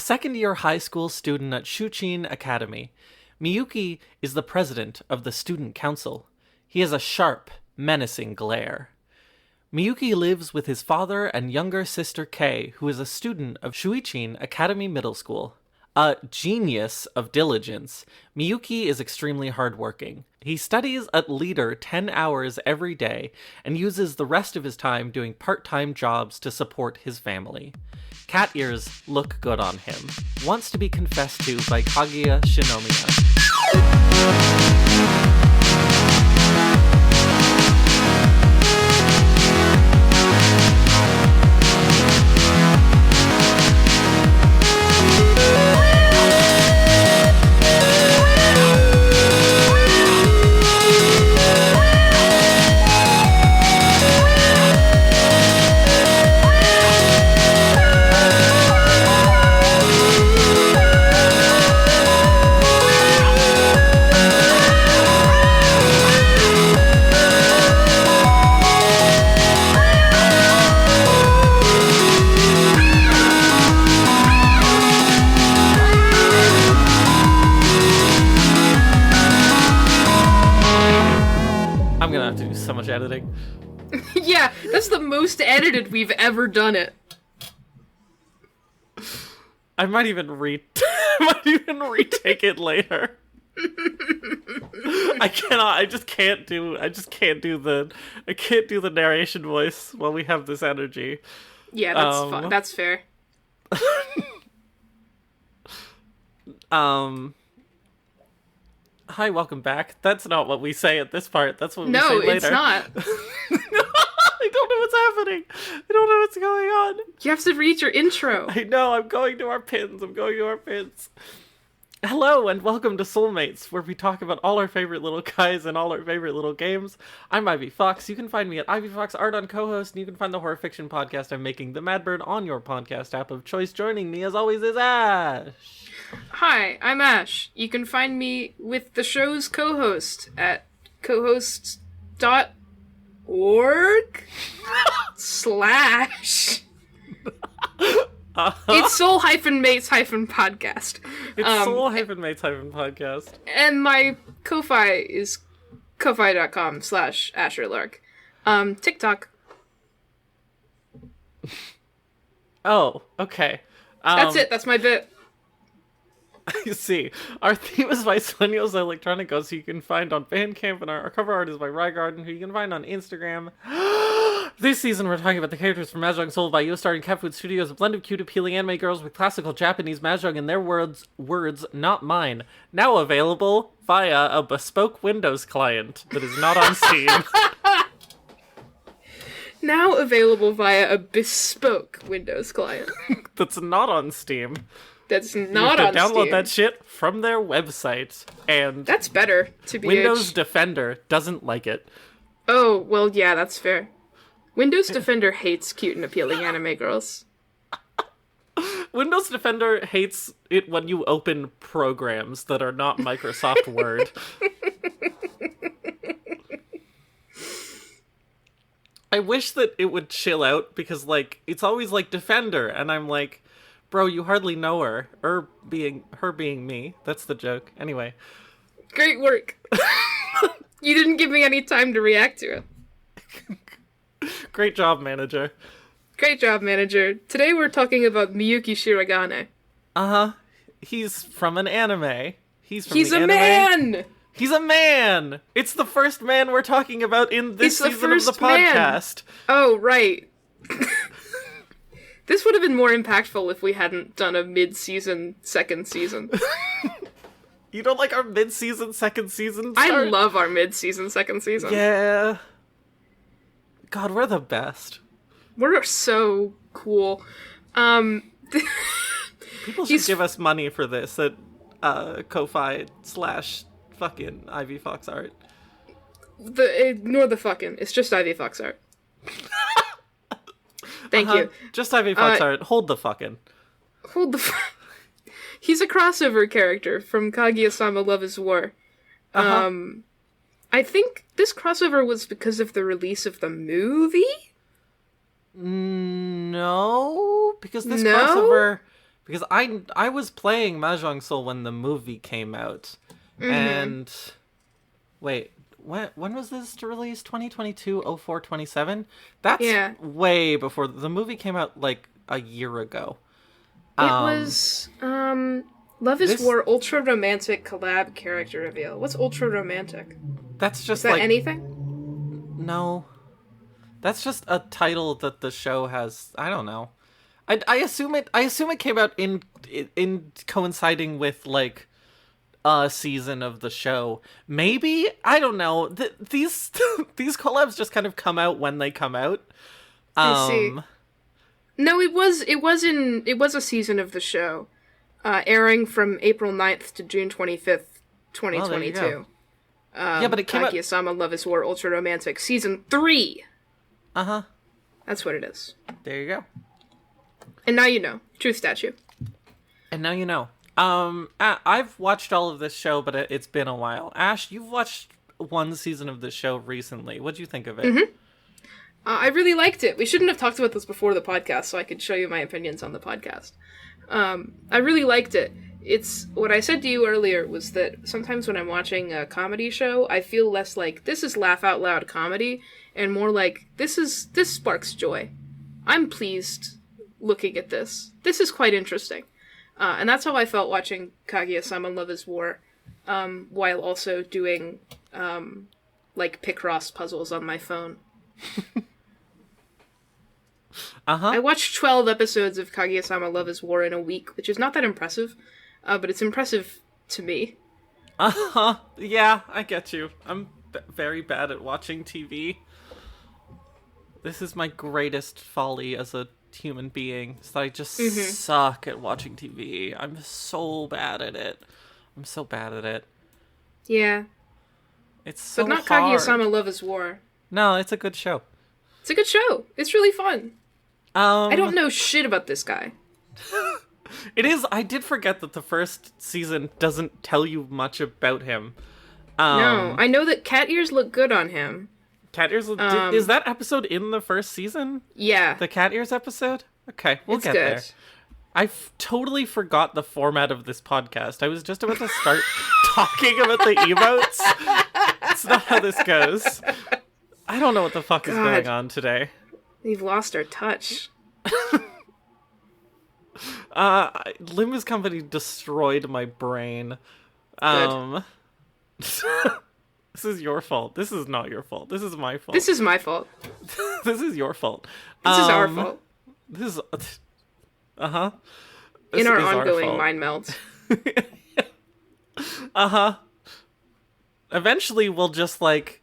A second-year high school student at Shuchin Academy, Miyuki is the president of the student council. He has a sharp, menacing glare. Miyuki lives with his father and younger sister Kei, who is a student of Shuichin Academy Middle School. A genius of diligence, Miyuki is extremely hardworking. He studies at leader 10 hours every day and uses the rest of his time doing part-time jobs to support his family. Cat ears look good on him. Wants to be confessed to by Kaguya-sama. I'm gonna have to do so much editing. Yeah, that's the most edited we've ever done it. I might even retake it later. I can't do the narration voice while we have this energy. Yeah, that's fun. That's fair. Hi, welcome back. That's not what we say at this part. That's what we say later. No, it's not. I don't know what's happening. I don't know what's going on. You have to read your intro. I know, I'm going to our pins. Hello, and welcome to Soulmates, where we talk about all our favorite little guys and all our favorite little games. I'm Ivy Fox. You can find me at Ivy Fox Art on co-host, and you can find the horror fiction podcast I'm making, The Mad Bird, on your podcast app of choice. Joining me, as always, is Ash. Hi, I'm Ash. You can find me with the show's co-host at cohosts.org / It's soul-mates-podcast. It's soul-mates-podcast. And my Ko-Fi is ko-fi.com / asherlark. TikTok. Oh, okay. That's it. That's my bit. I see. Our theme is by Sueños Electronicos, who you can find on Bandcamp, and our cover art is by Rygarden, who you can find on Instagram. This season, we're talking about the characters from Mahjong Soul by starring Catfood Studios, a blend of cute, appealing anime girls with classical Japanese Mahjong in their words, not mine. Now available via a bespoke Windows client that is not on Steam. Now available via a bespoke Windows client. That's not on Steam. That's not on Steam. Download that shit from their website, and that's better, to be Windows Defender doesn't like it. Oh, well, yeah, that's fair. Windows Defender hates cute and appealing anime girls. Windows Defender hates it when you open programs that are not Microsoft Word. I wish that it would chill out, because, like, it's always, like, Defender, and I'm like, bro, you hardly know her. Her being me. That's the joke. Anyway. Great work. You didn't give me any time to react to it. Great job, manager. Great job, manager. Today we're talking about Miyuki Shirogane. Uh-huh. He's from an anime. He's a man! He's a man! It's the first man we're talking about in this season of the podcast. Man. Oh, right. This would have been more impactful if we hadn't done a mid-season second season. You don't like our mid-season second season start? I love our mid-season second season. Yeah. God, we're the best. We're so cool. People should give us money for this at Ko-Fi / fucking Ivy Fox Art. Ignore the fucking. It's just Ivy Fox Art. Thank you. Just Ivy Fox Art. Hold the fucking. He's a crossover character from Kaguya-sama Love is War. I think this crossover was because of the release of the movie? No, because this crossover because I was playing Mahjong Soul when the movie came out, and wait, when was this released? 2022, 04/27? That's way before the movie came out, like a year ago. It was Love is War Ultra Romantic collab character reveal. What's ultra romantic? That's just Is that like anything? No. That's just a title that the show has. I don't know. I assume it came out in coinciding with like a season of the show. Maybe, I don't know. These these collabs just kind of come out when they come out. I see. No, it was a season of the show, airing from April 9th to June 25th, 2022. Yeah, but it came out... Kaguya-sama Love is War Ultra Romantic Season 3. Uh-huh. That's what it is. There you go. And now you know. Truth statue. And now you know. I've watched all of this show, but it's been a while. Ash, you've watched one season of this show recently. What'd you think of it? Mm-hmm. I really liked it. We shouldn't have talked about this before the podcast, so I could show you my opinions on the podcast. I really liked it. It's what I said to you earlier was that sometimes when I'm watching a comedy show, I feel less like this is laugh out loud comedy, and more like this sparks joy. I'm pleased looking at this. This is quite interesting. And that's how I felt watching Kaguya-sama Love is War, while also doing like Picross puzzles on my phone. I watched 12 episodes of Kaguya-sama Love is War in a week, which is not that impressive, but it's impressive to me. Yeah, I get you. I'm very bad at watching TV. This is my greatest folly as a human being, is that I just suck at watching TV. I'm so bad at it. Yeah. It's so hard. But not hard. Kaguya-sama Love is War. No, it's a good show. It's a good show. It's really fun. I don't know shit about this guy. It is. I did forget that the first season doesn't tell you much about him. No, I know that cat ears look good on him. Cat ears? Is that episode in the first season? Yeah. The cat ears episode? Okay, we'll get there. I totally forgot the format of this podcast. I was just about to start talking about the emotes. It's not how this goes. I don't know what the fuck is going on today. We've lost our touch. Limbus Company destroyed my brain. This is your fault. This is not your fault. This is my fault. This is my fault. This is your fault. This is our fault. This is... In our ongoing mind meld. Eventually we'll just, like,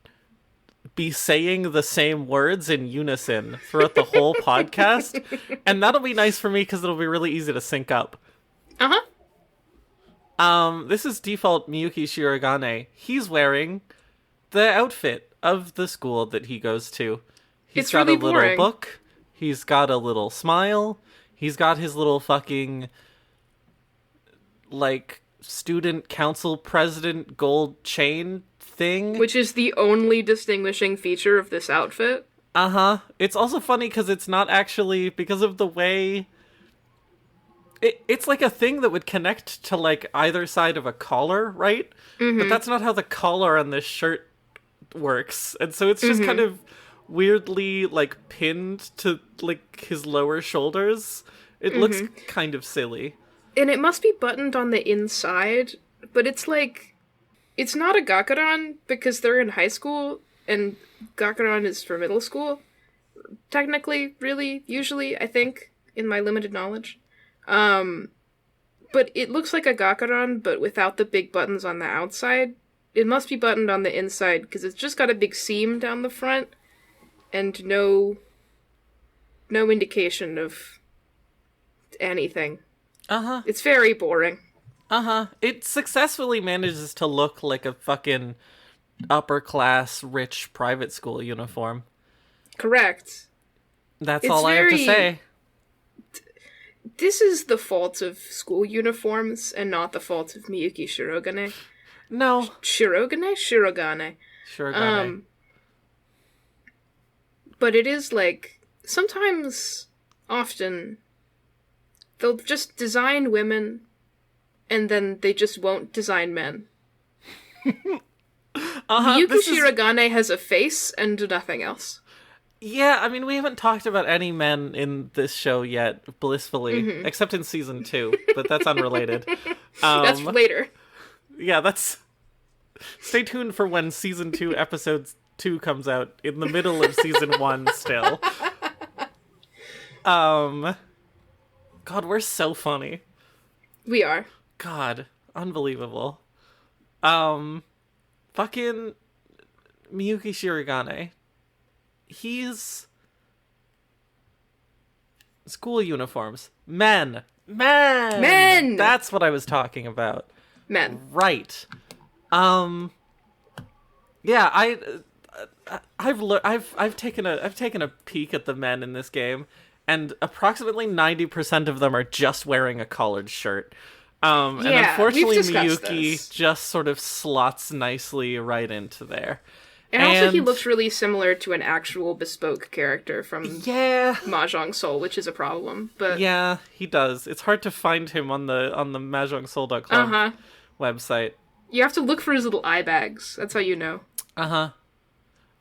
be saying the same words in unison throughout the whole podcast. And that'll be nice for me because it'll be really easy to sync up. This is default Miyuki Shirogane. He's wearing the outfit of the school that he goes to. He's got really a little book. He's got a little smile. He's got his little fucking, like, student council president gold chain thing. Which is the only distinguishing feature of this outfit. It's also funny because it's not actually, because of the way... It's like a thing that would connect to, like, either side of a collar, right? But that's not how the collar on this shirt works. And so it's just kind of weirdly, like, pinned to, like, his lower shoulders. It looks kind of silly. And it must be buttoned on the inside, but it's like... It's not a gakuran because they're in high school, and gakuran is for middle school. Technically, really, usually, I think, in my limited knowledge. But it looks like a gakuran, but without the big buttons on the outside. It must be buttoned on the inside, because it's just got a big seam down the front, and no indication of anything. It's very boring. It successfully manages to look like a fucking upper-class, rich private school uniform. Correct. That's all I have to say. This is the fault of school uniforms and not the fault of Miyuki Shirogane. No. Shirogane. But it is, like, sometimes, often, they'll just design women, and then they just won't design men. Miyuki Shirogane has a face and nothing else. Yeah, I mean, we haven't talked about any men in this show yet, blissfully, except in season 2, but that's unrelated. That's later. Yeah, that's... Stay tuned for when season 2, episode 2 comes out, in the middle of season 1 still. God, we're so funny. We are. God, unbelievable. Fucking Miyuki Shirogane. He's... School uniforms. Men! That's what I was talking about. Men. Right. Yeah, I've taken a peek at the men in this game, and approximately 90% of them are just wearing a collared shirt. And unfortunately Miyuki just sort of slots nicely right into there. And also he looks really similar to an actual bespoke character from Mahjong Soul, which is a problem. But yeah, he does. It's hard to find him on the mahjongsoul.club website. You have to look for his little eye bags. That's how you know.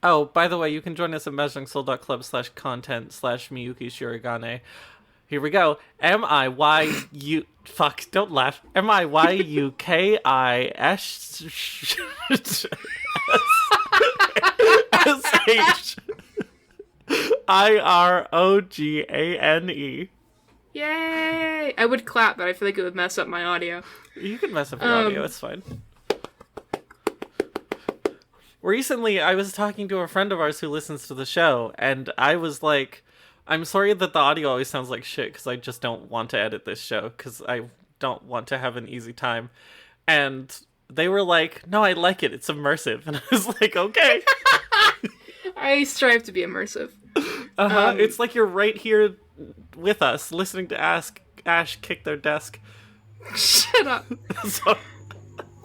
Oh, by the way, you can join us at mahjongsoul.club/content/Miyuki Shirogane. Here we go. Fuck, don't laugh. MIYUKISHIROGANE. Yay! I would clap, but I feel like it would mess up my audio. You can mess up your audio, it's fine. Recently, I was talking to a friend of ours who listens to the show, and I was like, I'm sorry that the audio always sounds like shit, because I just don't want to edit this show, because I don't want to have an easy time. And they were like, no, I like it, it's immersive. And I was like, okay. I strive to be immersive. It's like you're right here with us, listening to Ash kick their desk. Shut up. So...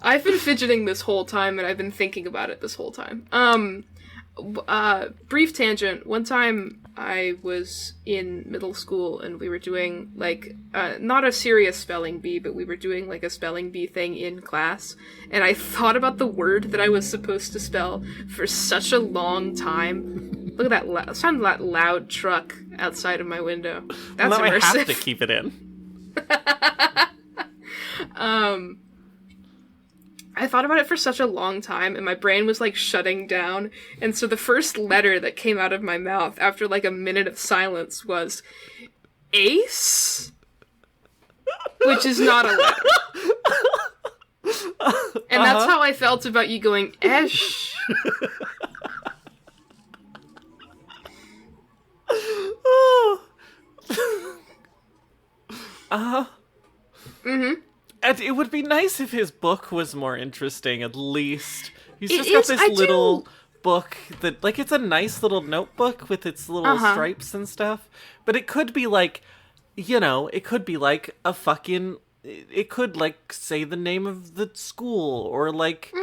I've been fidgeting this whole time, and I've been thinking about it this whole time. Brief tangent. One time I was in middle school, and we were doing, like, not a serious spelling bee, but we were doing, like, a spelling bee thing in class, and I thought about the word that I was supposed to spell for such a long time. Look at that sound of that loud truck outside of my window. That's immersive. I have to keep it in. I thought about it for such a long time, and my brain was, like, shutting down, and so the first letter that came out of my mouth after, like, a minute of silence was ace? Which is not a letter. And that's how I felt about you going esh. And it would be nice if his book was more interesting, at least. He's just got this little book that, like, it's a nice little notebook with its little stripes and stuff. But it could be, like, you know, it could be, like, a fucking... It could, like, say the name of the school, or, like,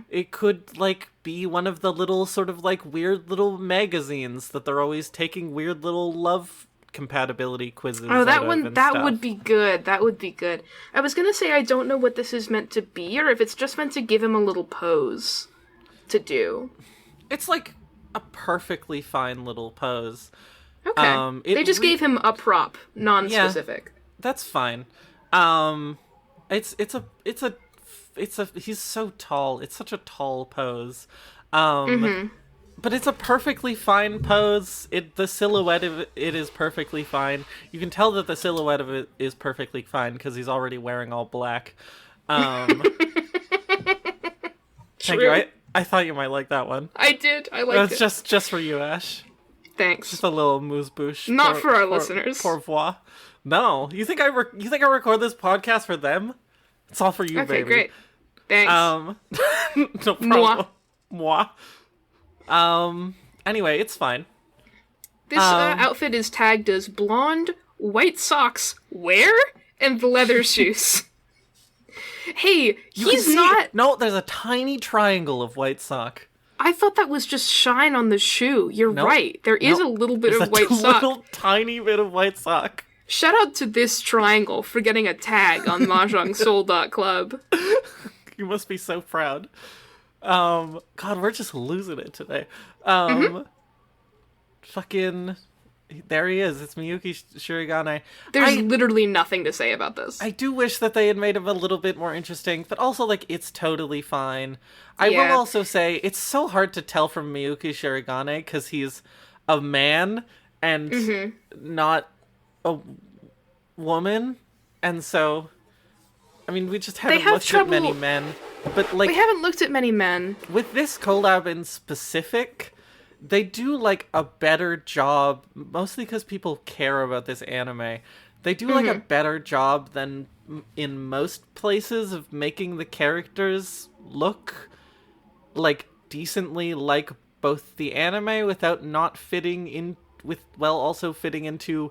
it could, like, be one of the little sort of, like, weird little magazines that they're always taking weird little love compatibility quizzes. Oh, that would be good. That would be good. I was gonna say I don't know what this is meant to be, or if it's just meant to give him a little pose to do. It's like a perfectly fine little pose. Okay. They just gave him a prop, non-specific. Yeah, that's fine. He's so tall. It's such a tall pose. But it's a perfectly fine pose. The silhouette of it is perfectly fine. You can tell that the silhouette of it is perfectly fine because he's already wearing all black. Thank you. I thought you might like that one. I did. I liked it. That's just for you, Ash. Thanks. Just a little moose-bouche. Not for our listeners. Pour voir. No. You think I record this podcast for them? It's all for you, baby. Okay, great. Thanks. No problem. Moi. Anyway, it's fine. This outfit is tagged as blonde, white socks, wear, and leather shoes. Hey, he's not... No, there's a tiny triangle of white sock. I thought that was just shine on the shoe. You're right. There is a little bit of white sock. A little tiny bit of white sock. Shout out to this triangle for getting a tag on mahjongsoul.club. You must be so proud. God, we're just losing it today. Fucking, there he is. It's Miyuki Shirogane. There's literally nothing to say about this. I do wish that they had made him a little bit more interesting, but also, like, it's totally fine. I will also say, it's so hard to tell from Miyuki Shirogane, because he's a man and not a woman, and so, I mean, we just haven't looked at many men. But, like, we haven't looked at many men. With this collab in specific, they do, like, a better job, mostly because people care about this anime. They do, like, a better job than in most places of making the characters look, like, decently like both the anime without not fitting in with, well, also fitting into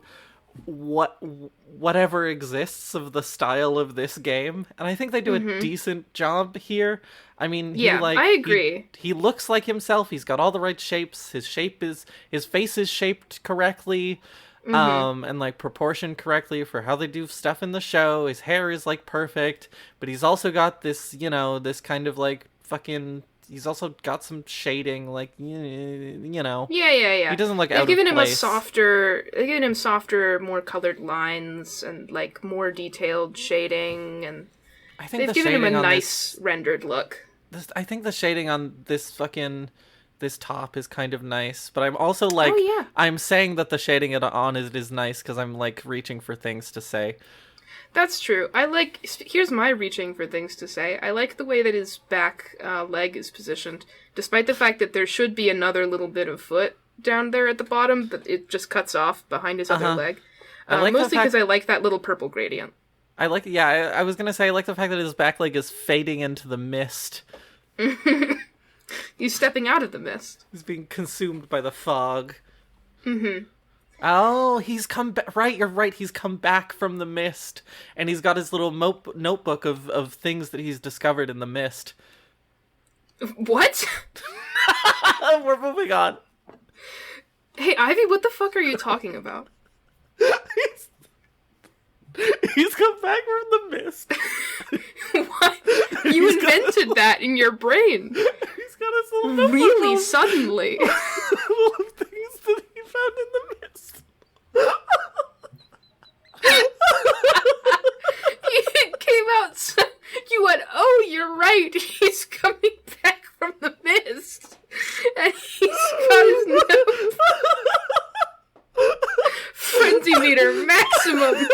whatever exists of the style of this game. And I think they do a decent job here. I mean, I agree. He looks like himself. He's got all the right shapes. His face is shaped correctly, and, like, proportioned correctly for how they do stuff in the show. His hair is, like, perfect, but he's also got this, you know, this kind of, like, fucking, he's also got some shading, like, you know. Yeah. He doesn't look They've out given of place. They've given him softer, more colored lines and, like, more detailed shading, and I think they've given him a nice rendered look. I think the shading on this top is kind of nice, but I'm also, like, I'm saying that the shading on it is nice because I'm, like, reaching for things to say. That's true. Here's my reaching for things to say. I like the way that his back leg is positioned, despite the fact that there should be another little bit of foot down there at the bottom, but it just cuts off behind his other leg. Mostly because I like that little purple gradient. I was gonna say, I like the fact that his back leg is fading into the mist. He's stepping out of the mist. He's being consumed by the fog. Oh, he's come back. Right, you're right. He's come back from the mist. And he's got his little notebook of things that he's discovered in the mist. What? We're moving on. Hey, Ivy, what the fuck are you talking about? He's come back from the mist. What? You invented that in your brain. He's got his little notebook really suddenly. Little things that he found in the mist. It came out. You went, oh, you're right. He's coming back from the mist, and he's got his nose. Frenzy meter maximum.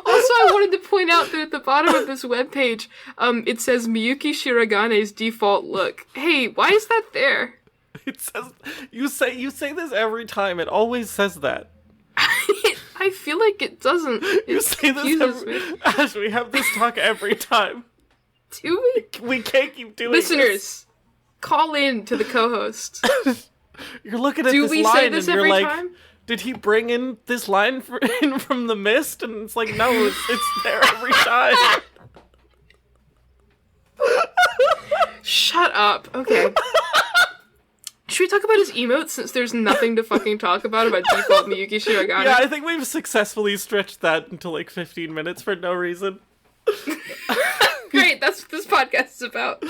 Also, I wanted to point out that at the bottom of this webpage, it says Miyuki Shirogane's default look. Hey, why is that there? It says you say this every time. It always says that. I feel like it doesn't. You say this Ash, we have this talk every time. Do we? We can't keep doing Listeners, call in to the co-host. You're looking at Do this we line say this and you're every like, time? did he bring in this line in from the mist? And it's like, no, it's there every time. Shut up. Okay. Should we talk about his emotes since there's nothing to fucking talk about default Miyuki Shirogane? Yeah, I think we've successfully stretched that into like 15 minutes for no reason. Great, that's what this podcast is about.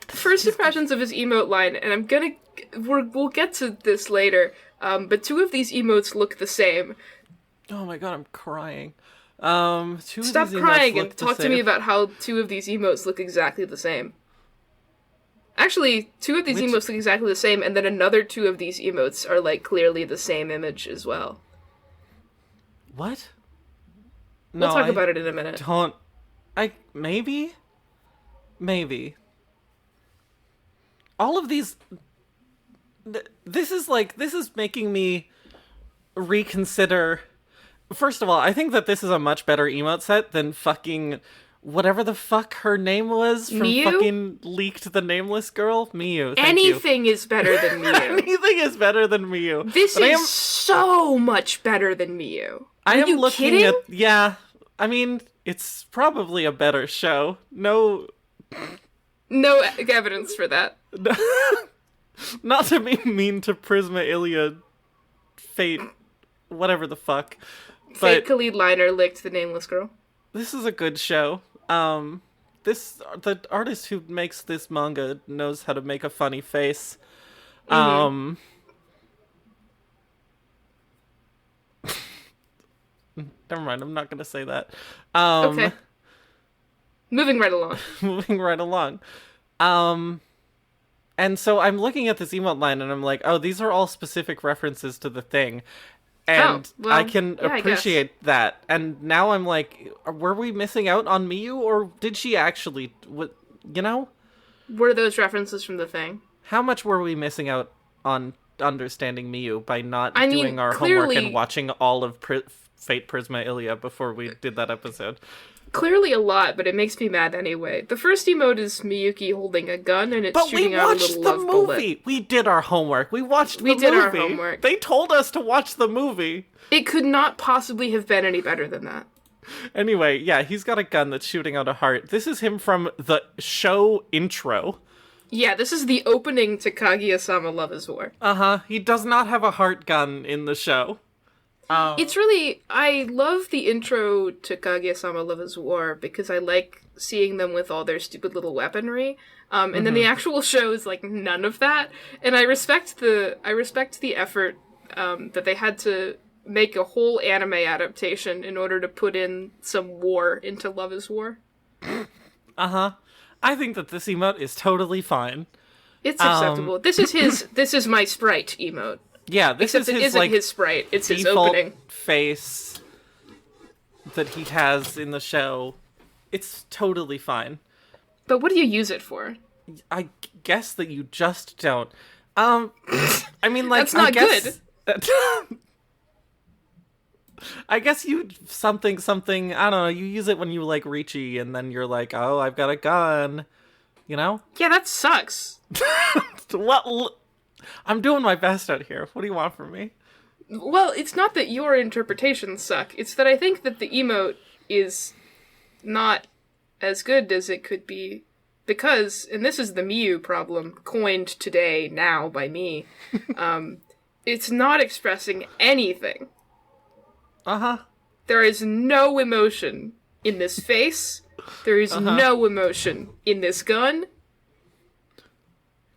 First impressions of his emote line, and we'll get to this later, but two of these emotes look the same. Oh my god, I'm crying. Stop crying and talk to me about how two of these emotes look exactly the same. Actually, two of these emotes look exactly the same, and then another two of these emotes are, like, clearly the same image as well. What? We'll talk about it in a minute. Maybe? All of these... This is making me reconsider... First of all, I think that this is a much better emote set than fucking... Whatever the fuck her name was from Miyu? Fucking Leaked the Nameless Girl. Miyu, thank Anything you. is better than Miyu. Anything is better than Miyu. This is so much better than Miyu. I am you looking kidding? yeah, I mean, it's probably a better show. No evidence for that. Not to be mean to Prisma Ilia, Fate, whatever the fuck. Fate But Khalid Liner licked the nameless girl. this is a good show. The artist who makes this manga knows how to make a funny face. Never mind, I'm not gonna say that. Okay. Moving right along. Moving right along. And so I'm looking at this emote line and I'm like, oh, these are all specific references to the thing. And I can appreciate that. And now I'm like, were we missing out on Miyu, or did she actually, you know? Were those references from the thing? How much were we missing out on understanding Miyu by not doing our homework and watching all of Fate Prisma Ilia before we did that episode? Clearly a lot, but it makes me mad anyway. The first emote is Miyuki holding a gun, and it's shooting out a little love bullet. But we watched the movie! We did our homework. We watched the movie. We did our homework. They told us to watch the movie. It could not possibly have been any better than that. Anyway, yeah, he's got a gun that's shooting out a heart. This is him from the show intro. Yeah, this is the opening to Kaguya-sama Love is War. Uh-huh. He does not have a heart gun in the show. It's really... I love the intro to Kaguya-sama Love is War because I like seeing them with all their stupid little weaponry. And then the actual show is like none of that. And I respect the effort that they had to make a whole anime adaptation in order to put in some war into Love is War. Uh-huh. I think that this emote is totally fine. It's acceptable. This is my sprite emote. Yeah, this Except is it his, isn't like, his sprite, it's his default opening face that he has in the show. It's totally fine. But what do you use it for? I guess that you just don't. I mean, like, that's not good. I guess you something, I don't know, you use it when you like Ricci and then you're like, oh, I've got a gun, you know? Yeah, that sucks. Well, I'm doing my best out here. What do you want from me? Well, it's not that your interpretations suck. It's that I think that the emote is not as good as it could be because, and this is the Miyu problem, coined today, now, by me, it's not expressing anything. Uh-huh. There is no emotion in this face. There is no emotion in this gun.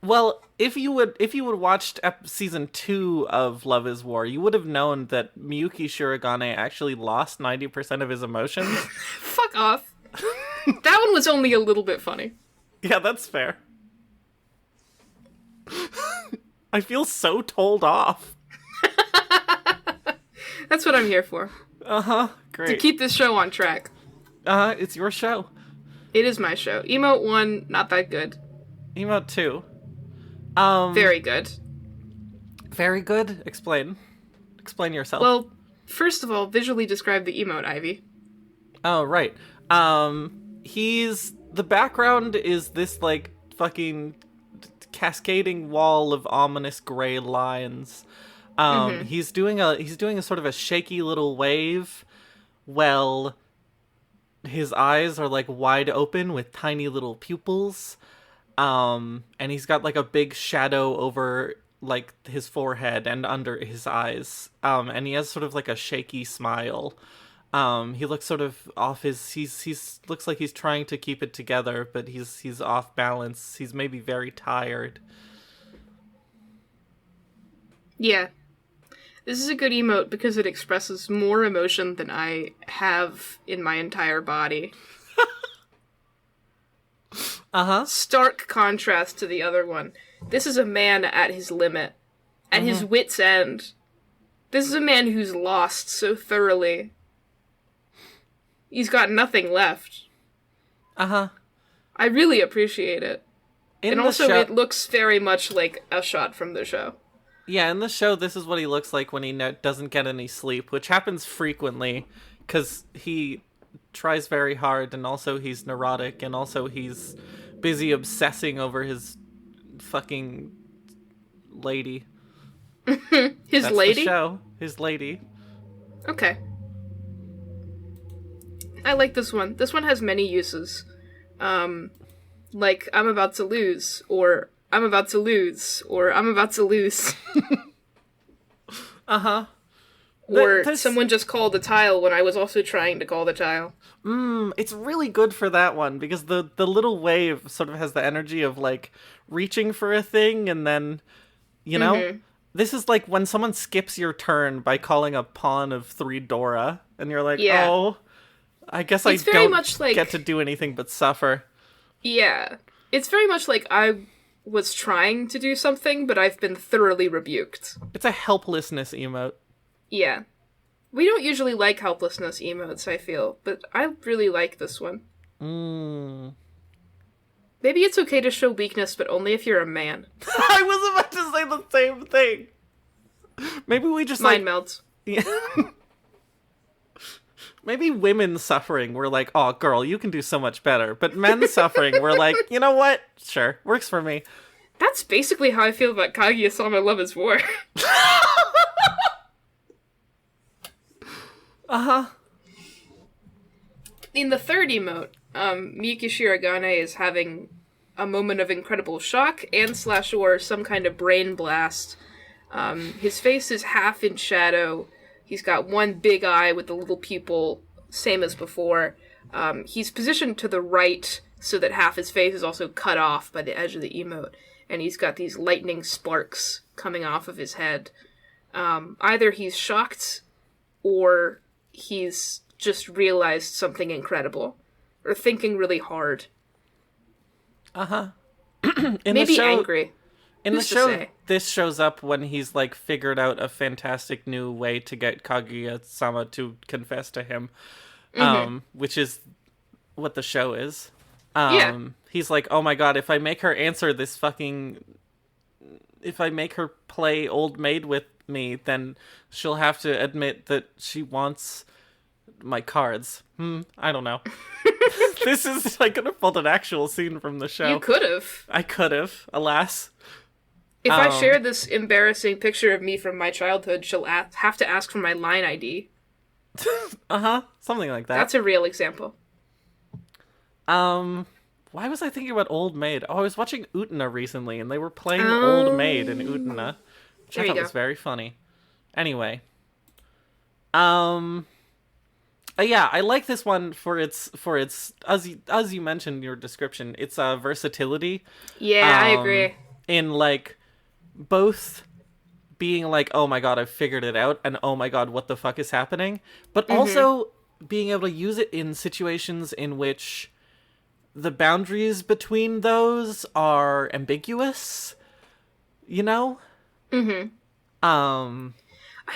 Well, if you would watched season 2 of Love is War, you would have known that Miyuki Shirogane actually lost 90% of his emotions. Fuck off. That one was only a little bit funny. Yeah, that's fair. I feel so told off. That's what I'm here for. Uh-huh, great. To keep this show on track. It's your show. It is my show. Emote 1, not that good. Emote 2. Very good. Very good? Explain. Explain yourself. Well, first of all, visually describe the emote, Ivy. Oh, right. The background is this, like, fucking cascading wall of ominous gray lines. He's doing a sort of a shaky little wave while his eyes are, like, wide open with tiny little pupils. And he's got, like, a big shadow over, like, his forehead and under his eyes. And he has sort of, like, a shaky smile. He looks sort of off he's looks like he's trying to keep it together, but he's off balance. He's maybe very tired. Yeah. This is a good emote because it expresses more emotion than I have in my entire body. Uh-huh. Stark contrast to the other one. This is a man at his limit. At his wit's end. This is a man who's lost so thoroughly. He's got nothing left. Uh-huh. I really appreciate it. And also, it looks very much like a shot from the show. Yeah, in the show, this is what he looks like when he doesn't get any sleep, which happens frequently, because he tries very hard, and also he's neurotic, and also he's busy obsessing over his fucking lady. His lady? The show. His lady. Okay. I like this one. This one has many uses. Like, I'm about to lose, or I'm about to lose, or I'm about to lose. Uh-huh. Or someone just called the tile when I was also trying to call the tile. It's really good for that one, because the little wave sort of has the energy of, like, reaching for a thing, and then, you know? This is like when someone skips your turn by calling a pawn of 3 Dora, and you're like, oh, I guess I don't much like, get to do anything but suffer. Yeah. It's very much like I was trying to do something, but I've been thoroughly rebuked. It's a helplessness emote. Yeah. We don't usually like helplessness emotes, I feel, but I really like this one. Maybe it's okay to show weakness, but only if you're a man. I was about to say the same thing. Maybe we just Mind melts. Yeah. Maybe women suffering, we're like, oh, girl, you can do so much better. But men suffering, we're like, you know what? Sure, works for me. That's basically how I feel about Kaguya-sama Love is War. Uh-huh. In the third emote, Miyuki Shirogane is having a moment of incredible shock and/or some kind of brain blast. His face is half in shadow. He's got one big eye with the little pupil, same as before. He's positioned to the right so that half his face is also cut off by the edge of the emote. And he's got these lightning sparks coming off of his head. Either he's shocked or he's just realized something incredible. Or thinking really hard. Uh-huh. Maybe angry. In the show, this shows up when he's, like, figured out a fantastic new way to get Kaguya-sama to confess to him. Which is what the show is. He's like, oh my god, if I make her answer this fucking... If I make her play Old Maid with me, then she'll have to admit that she wants my cards. I don't know. This is, I could have pulled an actual scene from the show. You could have. I could have, alas. If I share this embarrassing picture of me from my childhood, she'll have to ask for my line ID. Uh-huh, something like that. That's a real example. Why was I thinking about Old Maid? Oh, I was watching Utena recently, and they were playing Old Maid in Utena, which I thought was very funny. Anyway. Yeah, I like this one for its as you mentioned in your description, its versatility. Yeah, I agree. In, like, both being like, oh my god, I've figured it out, and oh my god, what the fuck is happening? But also being able to use it in situations in which the boundaries between those are ambiguous, you know? I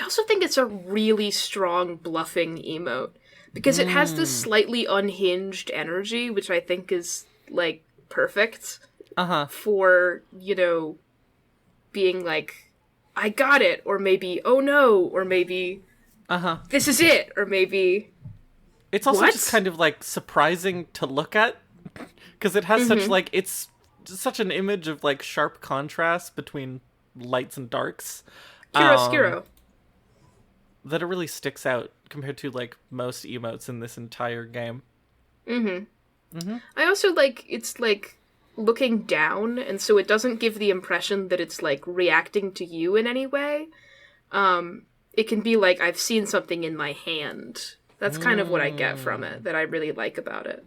also think it's a really strong bluffing emote. Because it has this slightly unhinged energy, which I think is, like, perfect. For, you know, being like, I got it, or maybe, oh no, or maybe, this is it, or maybe, it's also just kind of, like, surprising to look at, because it has such, like, it's such an image of, like, sharp contrast between lights and darks. Chiaroscuro. That it really sticks out compared to, like, most emotes in this entire game. I also like, it's, like, looking down, and so it doesn't give the impression that it's, like, reacting to you in any way. It can be like, I've seen something in my hand. That's kind of what I get from it, that I really like about it.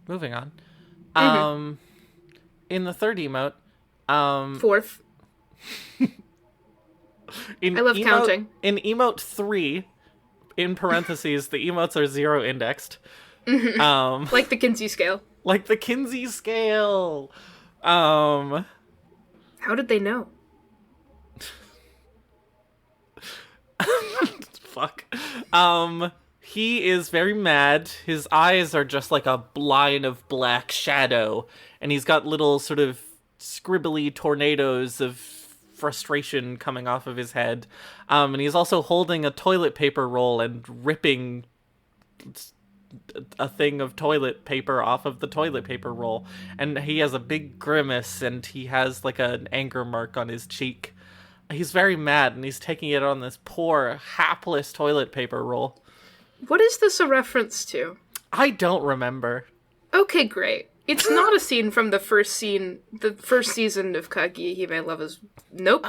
Moving on. In the third emote, Fourth. I love counting. In emote 3, in parentheses, the emotes are 0 indexed. Like the Kinsey scale. Like the Kinsey scale. How did they know? Fuck. He is very mad. His eyes are just like a line of black shadow, and he's got little sort of scribbly tornadoes of frustration coming off of his head. And he's also holding a toilet paper roll and ripping a thing of toilet paper off of the toilet paper roll. And he has a big grimace, and he has like an anger mark on his cheek. He's very mad, and he's taking it on this poor, hapless toilet paper roll. What is this a reference to? I don't remember. Okay, great. It's not a scene from the first season of Kaguya-hime Love is... Nope.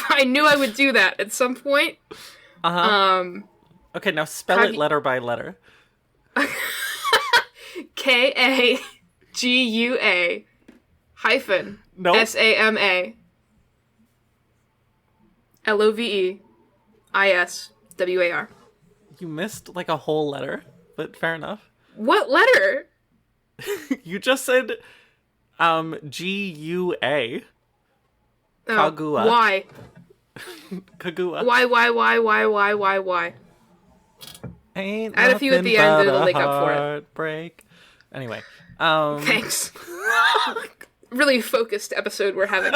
I knew I would do that at some point. Okay, now spell it letter by letter. Kagua hyphen Sama Loveiswar. You missed like a whole letter, but fair enough. What letter? You just said Gua. Kagua. Why? Kagua. Why? Ain't Add a few at the end, it'll make up for it. Heartbreak. Anyway. Thanks. Really focused episode we're having.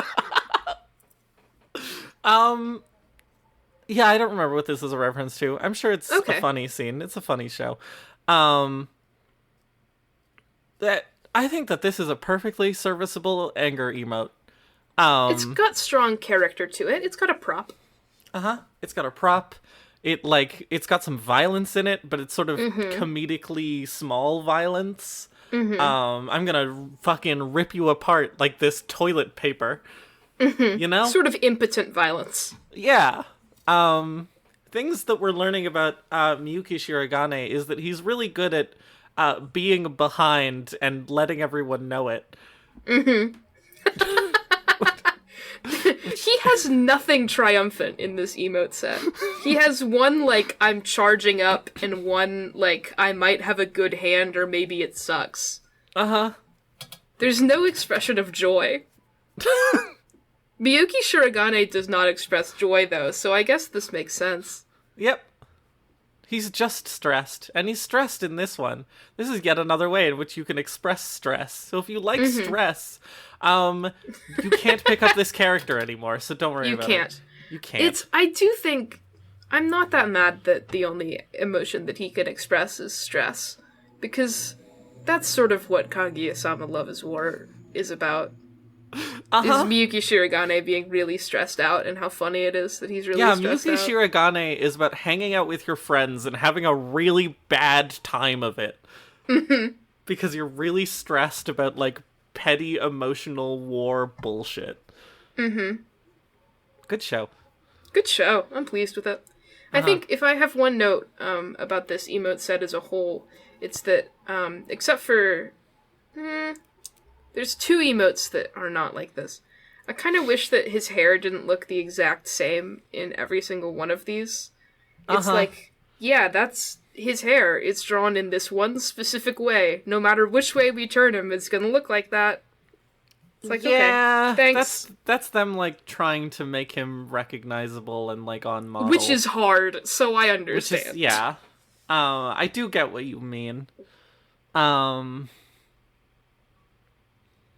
Yeah, I don't remember what this is a reference to. I'm sure it's a funny scene. It's a funny show. That I think that this is a perfectly serviceable anger emote. It's got strong character to it. It's got a prop. It's got a prop. It's got some violence in it, but it's sort of comedically small violence. I'm gonna fucking rip you apart like this toilet paper. You know? Sort of impotent violence. Yeah. Things that we're learning about Miyuki Shirogane is that he's really good at being behind and letting everyone know it. He has nothing triumphant in this emote set. He has one, like, I'm charging up, and one, like, I might have a good hand, or maybe it sucks. There's no expression of joy. Miyuki Shirogane does not express joy, though, so I guess this makes sense. Yep. He's just stressed, and he's stressed in this one. This is yet another way in which you can express stress. So if you like stress, you can't pick up this character anymore, so don't worry about it. You can't. I do think... I'm not that mad that the only emotion that he can express is stress, because that's sort of what Kaguya-sama Love is War is about. Is Miyuki Shirogane being really stressed out, and how funny it is that he's really stressed out. Miyuki Shirogane is about hanging out with your friends and having a really bad time of it. Because you're really stressed about, like, petty emotional war bullshit. Good show. Good show. I'm pleased with it. I think if I have one note about this emote set as a whole, it's that, except for... there's two emotes that are not like this. I kind of wish that his hair didn't look the exact same in every single one of these. It's like, yeah, that's his hair. It's drawn in this one specific way. No matter which way we turn him, it's gonna look like that. It's like, okay, thanks. That's them, like, trying to make him recognizable and, like, on model. Which is hard, so I understand. Yeah. I do get what you mean.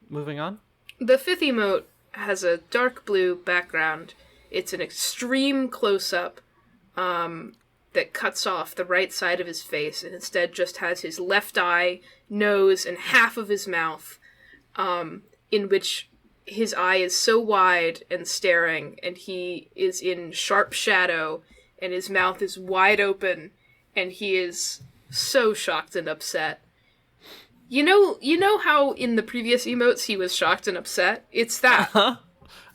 Moving on. The fifth emote has a dark blue background. It's an extreme close-up that cuts off the right side of his face and instead just has his left eye, nose, and half of his mouth, in which his eye is so wide and staring, and he is in sharp shadow, and his mouth is wide open, and he is so shocked and upset. You know how in the previous emotes he was shocked and upset? It's that.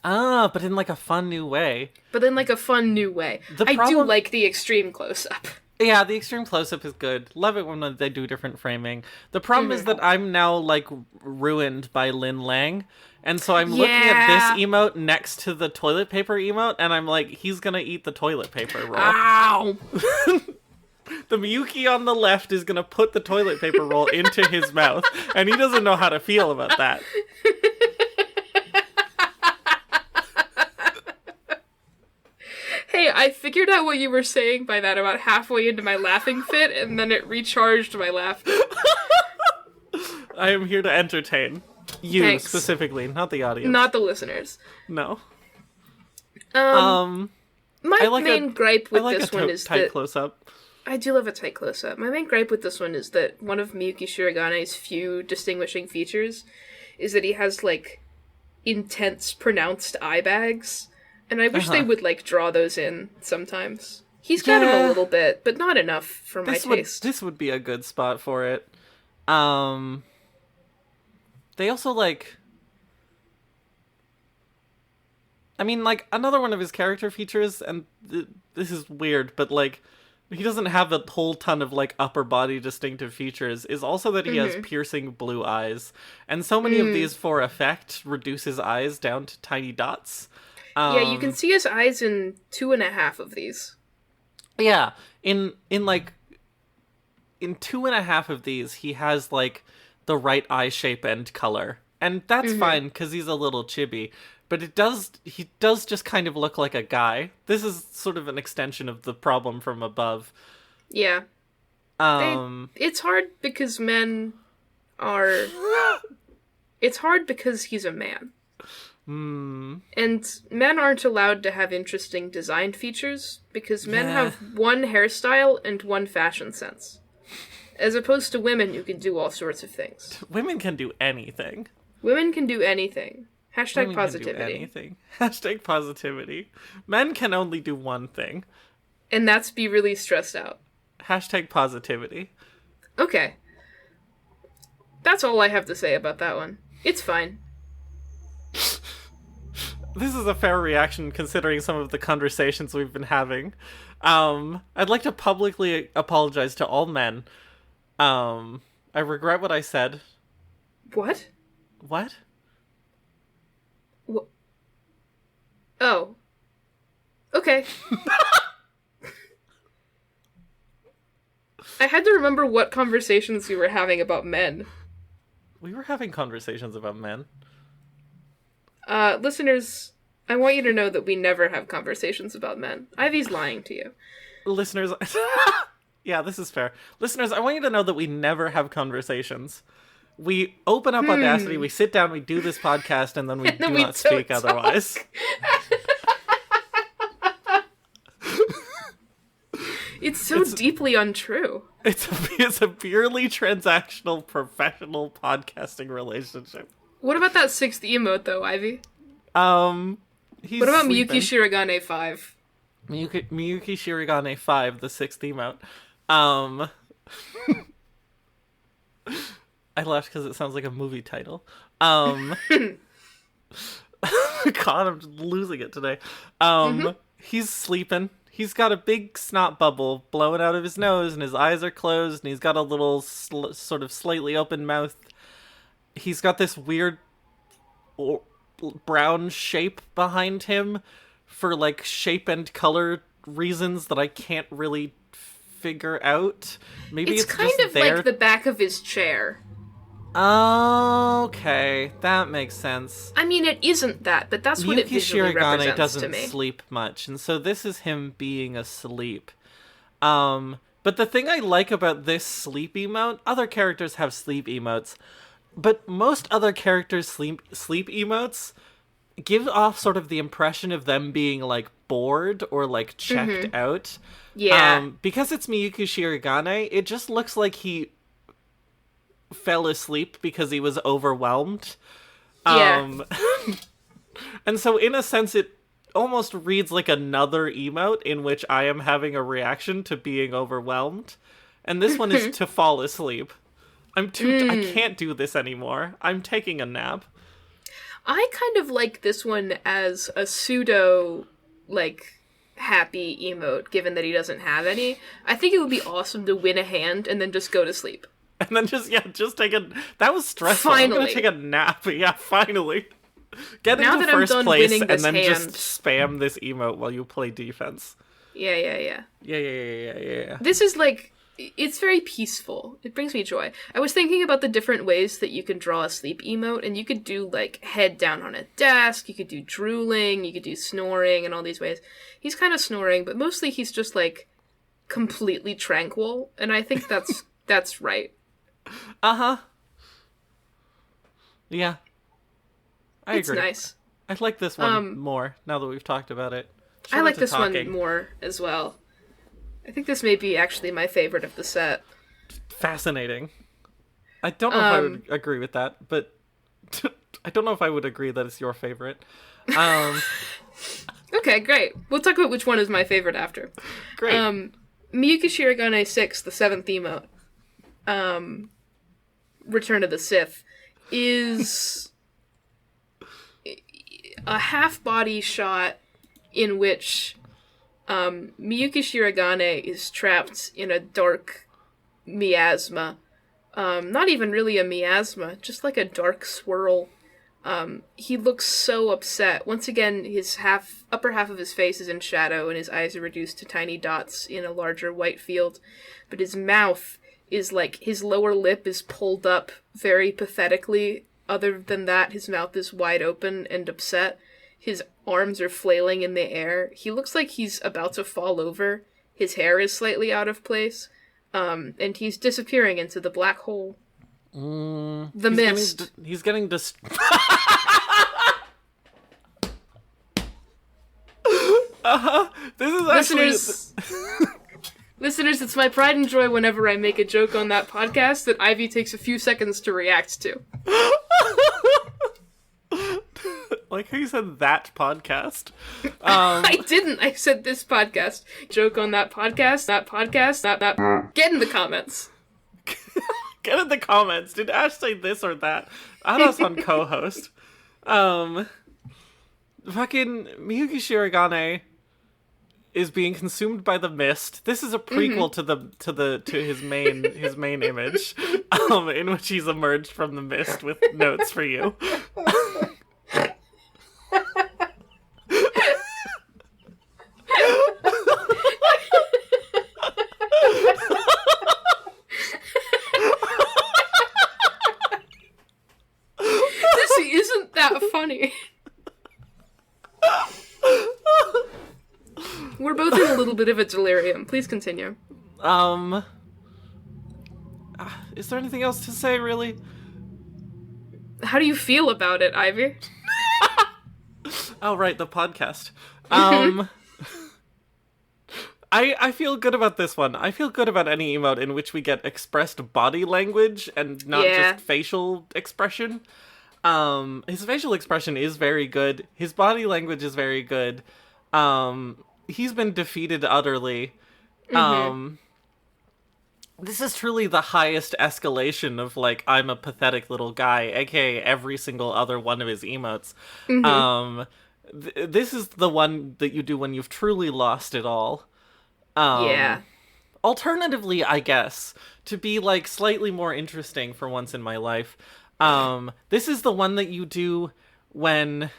But in, like, a fun new way. I do like the extreme close-up. Yeah, the extreme close-up is good. Love it when they do different framing. The problem is that I'm now, like, ruined by Lin Lang. And so I'm looking at this emote next to the toilet paper emote, and I'm like, he's gonna eat the toilet paper roll. Ow! The Miyuki on the left is gonna put the toilet paper roll into his mouth, and he doesn't know how to feel about that. Hey, I figured out what you were saying by that about halfway into my laughing fit, and then it recharged my laughter. I am here to entertain. You, Thanks. specifically, not the audience. Not the listeners. No. My main gripe with this one is tight that... close-up. I do love a tight close-up. My main gripe with this one is that one of Miyuki Shirogane's few distinguishing features is that he has, like, intense, pronounced eye bags. And I wish they would, like, draw those in sometimes. He's got them a little bit, but not enough for my taste. This would be a good spot for it. Um, they also like. I mean, like, another one of his character features, and this is weird, but, like, he doesn't have a whole ton of, like, upper body distinctive features, is also that he has piercing blue eyes. And so many of these, for effect, reduce his eyes down to tiny dots. Yeah, you can see his eyes in 2.5 of these. Yeah, in 2.5 of these, he has, like, the right eye shape and color. And that's fine, because he's a little chibi. But he does just kind of look like a guy. This is sort of an extension of the problem from above. Yeah. It's hard because men are... It's hard because he's a man. And men aren't allowed to have interesting design features because men have one hairstyle and one fashion sense. As opposed to women who can do all sorts of things. Women can do anything. Women can do anything. Hashtag Women positivity. Can do anything. Hashtag positivity. Men can only do one thing. And that's be really stressed out. Hashtag positivity. Okay. That's all I have to say about that one. It's fine. This is a fair reaction considering some of the conversations we've been having. I'd like to publicly apologize to all men. I regret what I said. What? What? Oh. Okay. I had to remember what conversations we were having about men. We were having conversations about men. Listeners, I want you to know that we never have conversations about men. Ivy's lying to you. Listeners... Yeah, this is fair. Listeners, I want you to know that we never have conversations. We open up Audacity, we sit down, we do this podcast, and then we do not speak otherwise. It's so deeply untrue. It's a purely transactional, professional podcasting relationship. What about that 6th emote, though, Ivy? He's what about sleeping. Miyuki Shirogane 5? Miyuki Shirogane 5, the 6th emote. I laughed because it sounds like a movie title. God, I'm losing it today. He's sleeping. He's got a big snot bubble blowing out of his nose, and his eyes are closed, and he's got a little sort of slightly open mouth. He's got this weird brown shape behind him for, like, shape and color reasons that I can't really figure out. Maybe it's kind just of there. like the back of his chair. Okay, that makes sense. I mean, it isn't that, but that's what it visually represents to me. Miyuki Shirogane doesn't sleep much, and so this is him being asleep. But the thing I like about this sleep emote, other characters have sleep emotes, but most other characters' sleep emotes give off sort of the impression of them being, like, bored or, like, checked out. Yeah. Because it's Miyuki Shirogane, it just looks like he fell asleep because he was overwhelmed. Yeah. And so in a sense it almost reads like another emote in which I am having a reaction to being overwhelmed. And this one is to fall asleep. I can't do this anymore. I'm taking a nap. I kind of like this one as a pseudo, like, happy emote, given that he doesn't have any. I think it would be awesome to win a hand and then just go to sleep. And then just take a... That was stressful. Finally. I'm gonna take a nap. Yeah, finally. Get now into that first I'm done place winning and this then hand. just spam this emote while you play defense. Yeah. Yeah. This is, like... It's very peaceful. It brings me joy. I was thinking about the different ways that you can draw a sleep emote, and you could do, like, head down on a desk, you could do drooling, you could do snoring, and all these ways. He's kind of snoring, but mostly he's just, like, completely tranquil, and I think that's right. Uh-huh. Yeah. I agree. It's nice. I like this one more, now that we've talked about it. I like this one more, as well. I think this may be actually my favorite of the set. Fascinating. I don't know if I would agree with that, but I don't know if I would agree that it's your favorite. Okay, great. We'll talk about which one is my favorite after. Great. Miyuki Shirogane 6, the 7th emote. Return of the Sith, is a half-body shot in which Miyuki Shirogane is trapped in a dark miasma. Not even really a miasma, just like a dark swirl. He looks so upset. Once again, his upper half of his face is in shadow, and his eyes are reduced to tiny dots in a larger white field. But his mouth is like, his lower lip is pulled up very pathetically. Other than that, his mouth is wide open and upset. His arms are flailing in the air. He looks like he's about to fall over. His hair is slightly out of place. And he's disappearing into the black hole. The mist. He's getting This is actually... Listeners, it's my pride and joy whenever I make a joke on that podcast that Ivy takes a few seconds to react to. Like how you said that podcast. I didn't. I said this podcast. Joke on that podcast. That. Get in the comments. Get in the comments. Did Ash say this or that? Add us on co-host. Fucking Miyuki Shirogane is being consumed by the mist. This is a prequel to his main image, in which he's emerged from the mist with notes for you. This isn't that funny. We're both in a little bit of a delirium. Please continue. Is there anything else to say, really? How do you feel about it, Ivy? Oh, right, the podcast. I feel good about this one. I feel good about any emote in which we get expressed body language and not just facial expression. His facial expression is very good. His body language is very good. He's been defeated utterly. This is truly the highest escalation of, like, I'm a pathetic little guy, aka every single other one of his emotes. This is the one that you do when you've truly lost it all. Alternatively, I guess, to be, like, slightly more interesting for once in my life, this is the one that you do when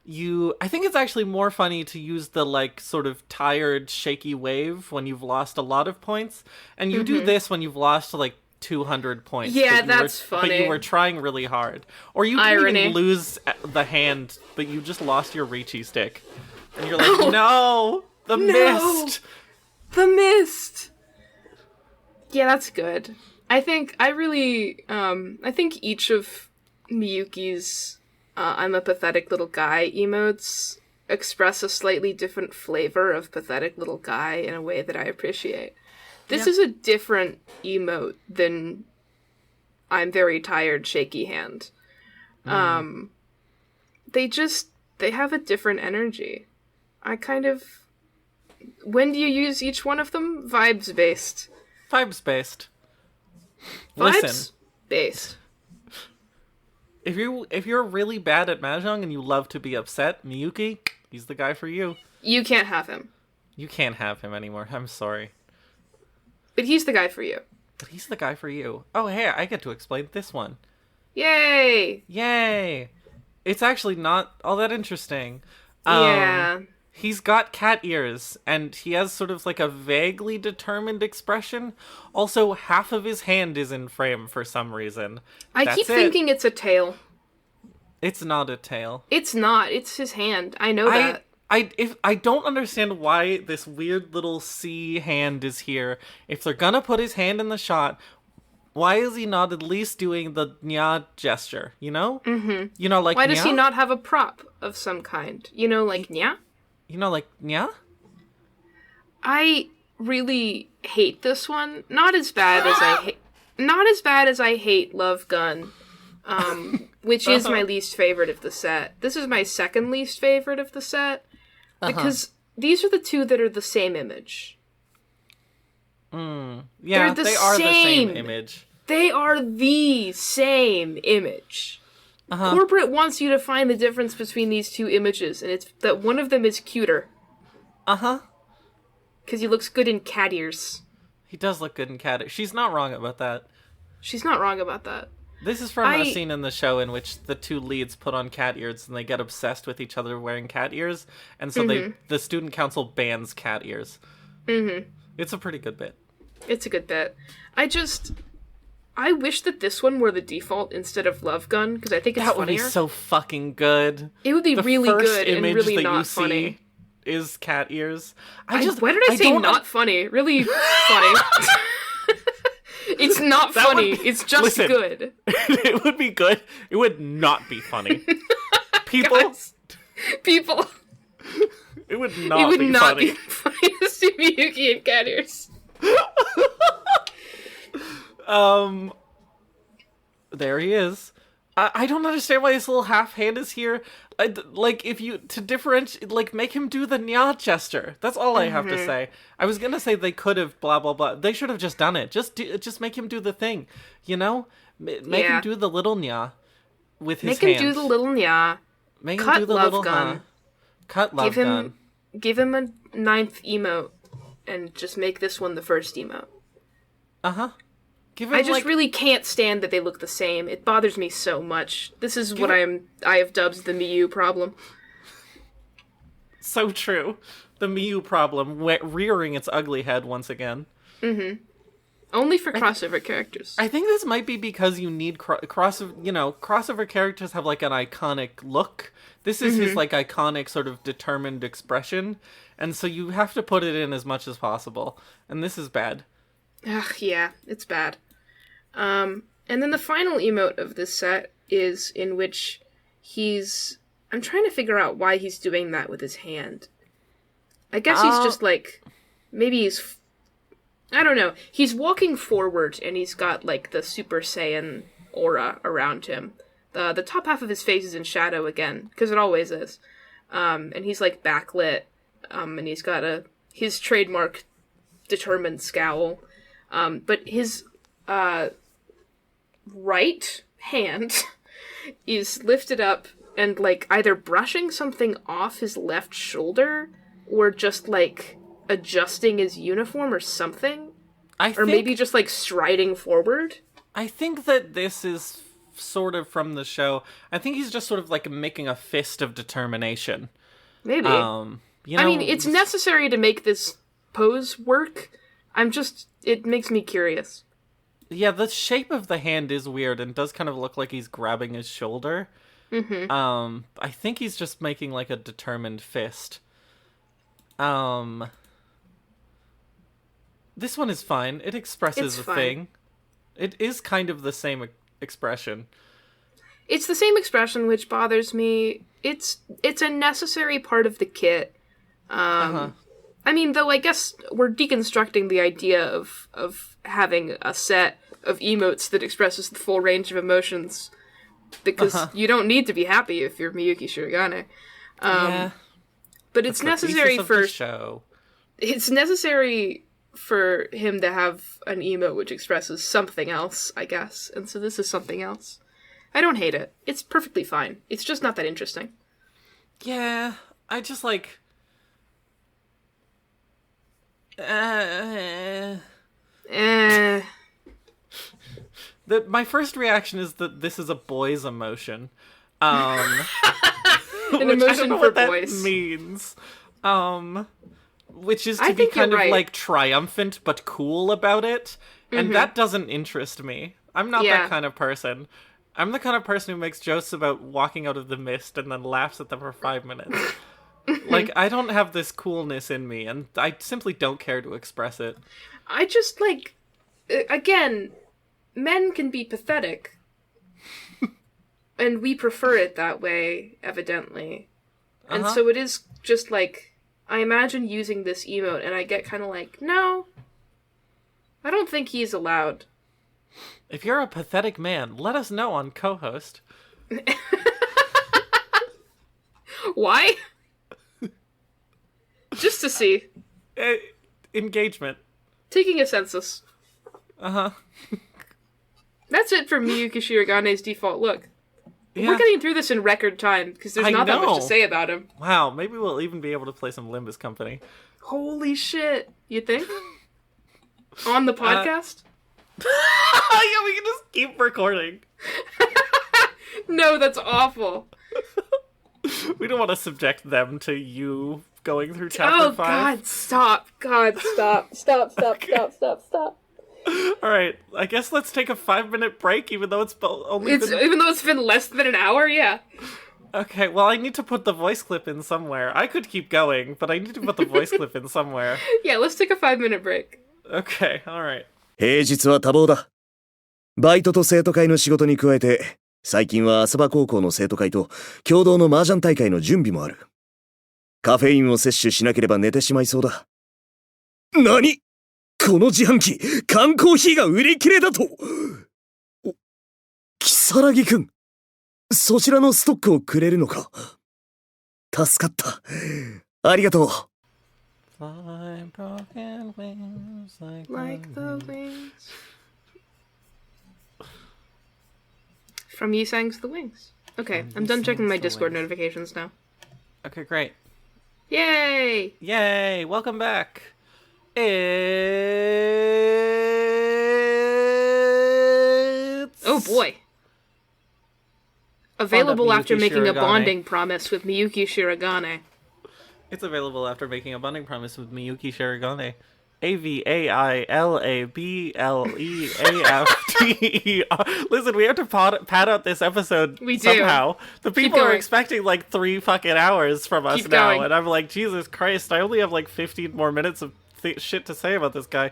I think it's actually more funny to use the, like, sort of tired, shaky wave when you've lost a lot of points, and you do this when you've lost, like, 200 points. Yeah, that's funny. But you were trying really hard. Or you didn't even lose the hand, but you just lost your Reachy stick. And you're like, no! The mist! The mist! Yeah, that's good. I think each of Miyuki's I'm a pathetic little guy emotes express a slightly different flavor of pathetic little guy in a way that I appreciate. This is a different emote than I'm very tired, shaky hand. They have a different energy. When do you use each one of them? Vibes-based. Vibes-based. Vibes-based. If you're really bad at Mahjong and you love to be upset, Miyuki, he's the guy for you. You can't have him. You can't have him anymore. I'm sorry. But he's the guy for you. Oh, hey, I get to explain this one. Yay! It's actually not all that interesting. Yeah. He's got cat ears, and he has sort of like a vaguely determined expression. Also, half of his hand is in frame for some reason. I keep thinking it's a tail. It's not a tail. It's not. It's his hand. I know that. I don't understand why this weird little C hand is here. If they're gonna put his hand in the shot, why is he not at least doing the nya gesture, you know? Mm-hmm. You know, like, why does he not have a prop of some kind? You know, like, nya? You know, like, nya? I really hate this one. Not as bad as I hate Love Gun, which is my least favorite of the set. This is my second least favorite of the set, because these are the two that are the same image. Yeah, they are the same image. They are the same image. Corporate wants you to find the difference between these two images, and it's that one of them is cuter. Because he looks good in cat ears. He does look good in cat ears. She's not wrong about that. She's not wrong about that. This is from a scene in the show in which the two leads put on cat ears and they get obsessed with each other wearing cat ears, and so the student council bans cat ears. It's a pretty good bit. It's a good bit. I wish that this one were the default instead of Love Gun, because I think it's funnier. That would be so fucking good. It would be really good and really not funny. Is cat ears. Why did I say not funny? Really funny. It's not funny. It's just good. It would be good. It would not be funny. People. Guys, people. It would not be funny to see Miyuki and cat ears. There he is. I don't understand why his little half hand is here. If you, to differentiate, make him do the nya gesture. That's all I have to say. I was gonna say they could have blah, blah, blah. They should have just done it. Just make him do the thing, you know? Make him do the little nya with his hand. Make him do the little nya. Make him do the little gun. Cut love gun. Give him a 9th emote, and just make this one the first emote. I just really can't stand that they look the same. It bothers me so much. This is what I have dubbed the Miyu problem. So true. The Miyu problem, rearing its ugly head once again. Only for crossover characters. I think this might be because you need crossover characters have an iconic look. This is his iconic sort of determined expression, and so you have to put it in as much as possible. And this is bad. Ugh, yeah, it's bad. And then the final emote of this set is in which I'm trying to figure out why he's doing that with his hand. I guess he's just maybe I don't know. He's walking forward and he's got the Super Saiyan aura around him. The top half of his face is in shadow again, because it always is. And he's backlit, and he's got his trademark determined scowl. But his right hand is lifted up and either brushing something off his left shoulder or just adjusting his uniform or something. Maybe just striding forward. I think that this is sort of from the show. I think he's just sort of making a fist of determination. Maybe. It's necessary to make this pose work. It makes me curious. Yeah, the shape of the hand is weird and does kind of look like he's grabbing his shoulder. I think he's just making a determined fist. This one is fine. It expresses a thing. It is kind of the same expression. It's the same expression, which bothers me. It's a necessary part of the kit. Though I guess we're deconstructing the idea of having a set of emotes that expresses the full range of emotions, because you don't need to be happy if you're Miyuki Shirogane. But it's necessary for the show. It's necessary for him to have an emote which expresses something else, I guess. And so this is something else. I don't hate it. It's perfectly fine. It's just not that interesting. Yeah, I just my first reaction is that this is a boy's emotion. An emotion for boys. That means. Which is to be kind of triumphant but cool about it. And that doesn't interest me. I'm not that kind of person. I'm the kind of person who makes jokes about walking out of the mist and then laughs at them for 5 minutes. I don't have this coolness in me, and I simply don't care to express it. I just, again, men can be pathetic. And we prefer it that way, evidently. And so it is just, I imagine using this emote, and I get kind of no, I don't think he's allowed. If you're a pathetic man, let us know on co-host. Why? Just to see. Engagement. Taking a census. That's it for Miyuki Shirogane's default look. Yeah. We're getting through this in record time, because there's not that much to say about him. Wow, maybe we'll even be able to play some Limbus Company. Holy shit. You think? On the podcast? Yeah, we can just keep recording. No, that's awful. We don't want to subject them to you going through chapter 5. God, stop. God, stop. Stop. Alright, I guess let's take a 5-minute break, even though it's Even though it's been less than an hour, yeah. Okay, well, I need to put the voice clip in somewhere. I could keep going, but I need to put the voice clip in somewhere. Yeah, let's take a 5-minute break. Okay, alright. 平日は多忙だ。バイトと生徒会の仕事に加えて、最近は浅場高校の生徒会と共同の麻雀大会の準備もある。カフェインを摂取しなければ寝てしまいそうだ。何?この自販機、缶コーヒーが売り切れだと。お、如月くん、そちらのストックをくれるのか。助かった。ありがとう。Fly broken wings Like the wings. From Yisang's The Wings. Okay, I'm done checking my Discord notifications now. Okay, great. Yay! Yay! Welcome back. It's... Oh boy. Available after Miyuki making a Shirogane. bonding promise with Miyuki Shirogane. It's available after making a bonding promise with Miyuki Shirogane. AVAILABLEAFTER. Listen, we have to pad out this episode We do. somehow. The people are going. expecting like 3 fucking hours from us Keep now, going. and I'm like, Jesus Christ, I only have like 15 more minutes of shit to say about this guy.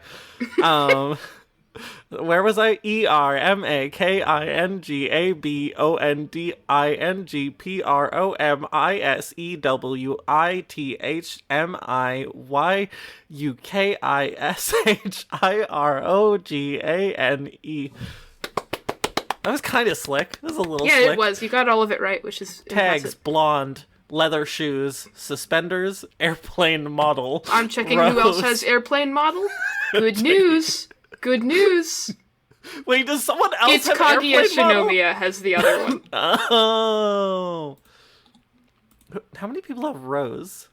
Where was I? ERMAKINGABONDINGPROMISEWIUKISHIROGANE. That was kind of slick. That was a little Yeah, slick. it was. You got all of it right, which is Tags, impressive. blonde, leather shoes, suspenders, airplane model. I'm checking who else has airplane model. Good news. Good news. Wait, does someone else It's have Kaguya airplane model? Shinomiya has the other one. Oh. How many people have Rose?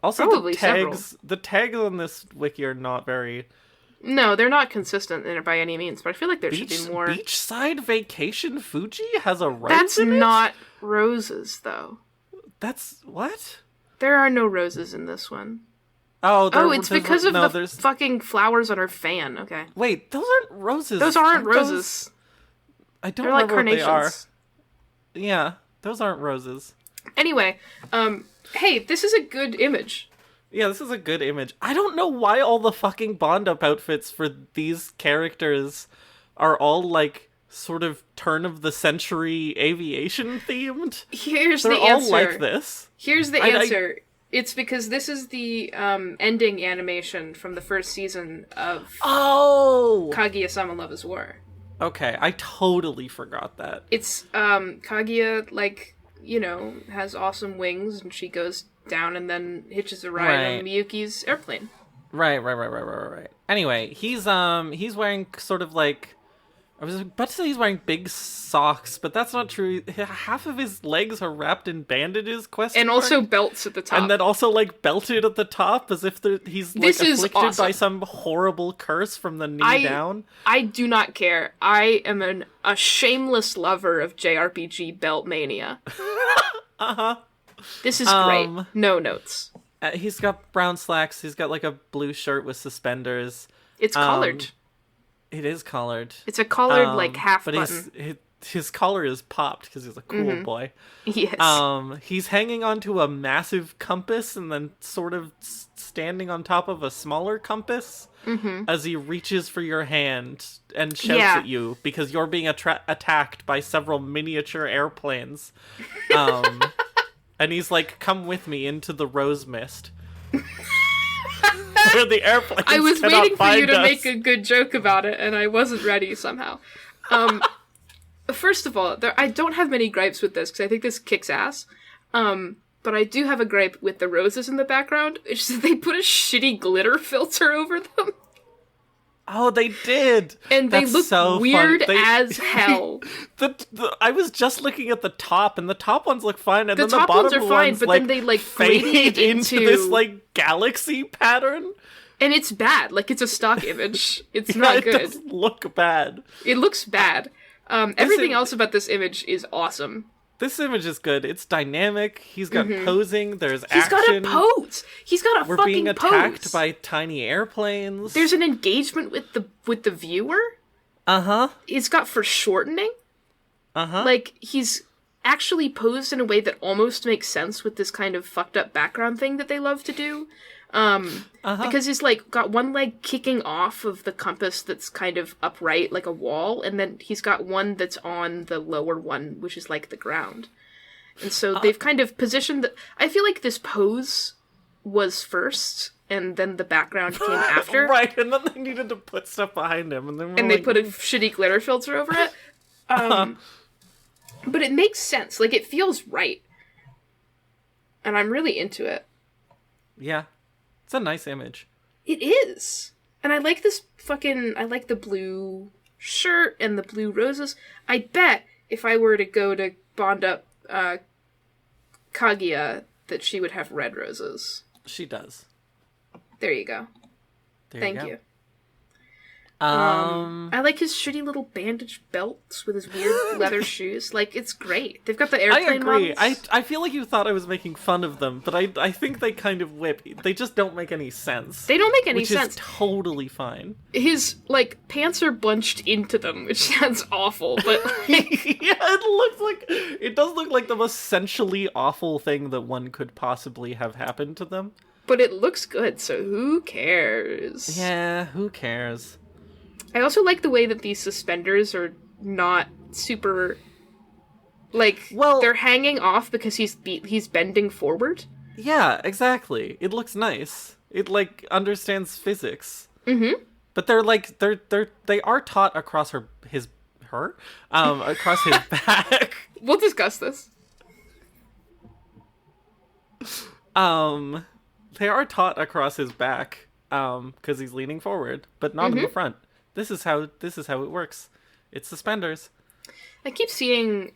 Also, Probably the tags on this wiki are not very... No, they're not consistent by any means, but I feel like there should be more. Beachside Vacation Fuji has a rose That's in it? not roses, though. That's... what? There are no roses in this one. Oh, It's because of the fucking flowers on her fan. Okay. Wait, those aren't roses. Those aren't roses. I don't They're like remember what they are. carnations. Yeah, those aren't roses. Anyway, hey, this is a good image. Yeah, this is a good image. I don't know why all the fucking Bond-up outfits for these characters are all, like, sort of turn-of-the-century aviation themed. Here's They're the all answer. like this. Here's the answer. It's because this is the ending animation from the first season of Kaguya-sama Love is War. Okay, I totally forgot that. It's Kaguya, like, you know, has awesome wings, and she goes down and then hitches a ride on Miyuki's airplane. Right. Anyway, he's wearing sort of like... I was about to say he's wearing big socks, but that's not true. Half of his legs are wrapped in bandages, And also belts at the top. And then also, like, belted at the top, as if he's, like, afflicted by some horrible curse from the knee down. I do not care. I am a shameless lover of JRPG belt mania. Uh-huh. This is great. No notes. He's got brown slacks. He's got, like, a blue shirt with suspenders. It's collared. It is collared. It's a collared, like, half but button. His collar is popped because he's a cool boy. Yes. He's hanging onto a massive compass and then sort of standing on top of a smaller compass as he reaches for your hand and shouts at you because you're being attacked by several miniature airplanes. And he's like, "Come with me into the rose mist." Where the airplanes I was cannot waiting for you find to us. make a good joke about it, and I wasn't ready somehow. First of all, I don't have many gripes with this, because I think this kicks ass. But I do have a gripe with the roses in the background. It's just that they put a shitty glitter filter over them. Oh, they did! And they That's look so weird fun. as hell. I was just looking at the top, and the top ones look fine, and The then the top bottom ones are fine, but then they, like, fade gradient into into- this, like, galaxy pattern. And it's bad. Like, it's a stock image. It's Yeah, not it good. does look bad. It looks bad. Everything im- else about this image is awesome. This image is good. It's dynamic. He's got posing. There's He's action. got a pose. He's got a We're fucking being attacked pose. by tiny airplanes. There's an engagement with the viewer. Uh-huh. It's got foreshortening. Uh-huh. Like, he's actually posed in a way that almost makes sense with this kind of fucked up background thing that they love to do. Because he's, like, got one leg kicking off of the compass that's kind of upright, like a wall, and then he's got one that's on the lower one, which is, like, the ground. And so they've kind of positioned I feel like this pose was first, and then the background came after. Right, and then they needed to put stuff behind him, and then And they put a shitty glitter filter over it. But it makes sense. Like, it feels right. And I'm really into it. Yeah. It's a nice image. It is. And I like I like the blue shirt and the blue roses. I bet if I were to go to bond up Kaguya, that she would have red roses. She does. There you go. Thank you. You. I like his shitty little bandage belts with his weird leather shoes. Like, it's great. They've got the I airplane agree. models. I feel like you thought I was making fun of them, but I think they kind of whip. They just don't make any sense. They don't make any which sense. is totally fine. His, like, pants are bunched into them, which sounds awful, but... Yeah, it does look like the most sensually awful thing that one could possibly have happened to them. But it looks good, so who cares? Yeah, who cares? I also like the way that these suspenders are not super... Like, Well- they're hanging off because he's bending forward. Yeah, exactly. It looks nice. It, like, understands physics. Mm-hmm. But they are taught across across his back. We'll discuss this. They are taught across his back, because he's leaning forward, but not in the front. This is how it works. It's suspenders. I keep seeing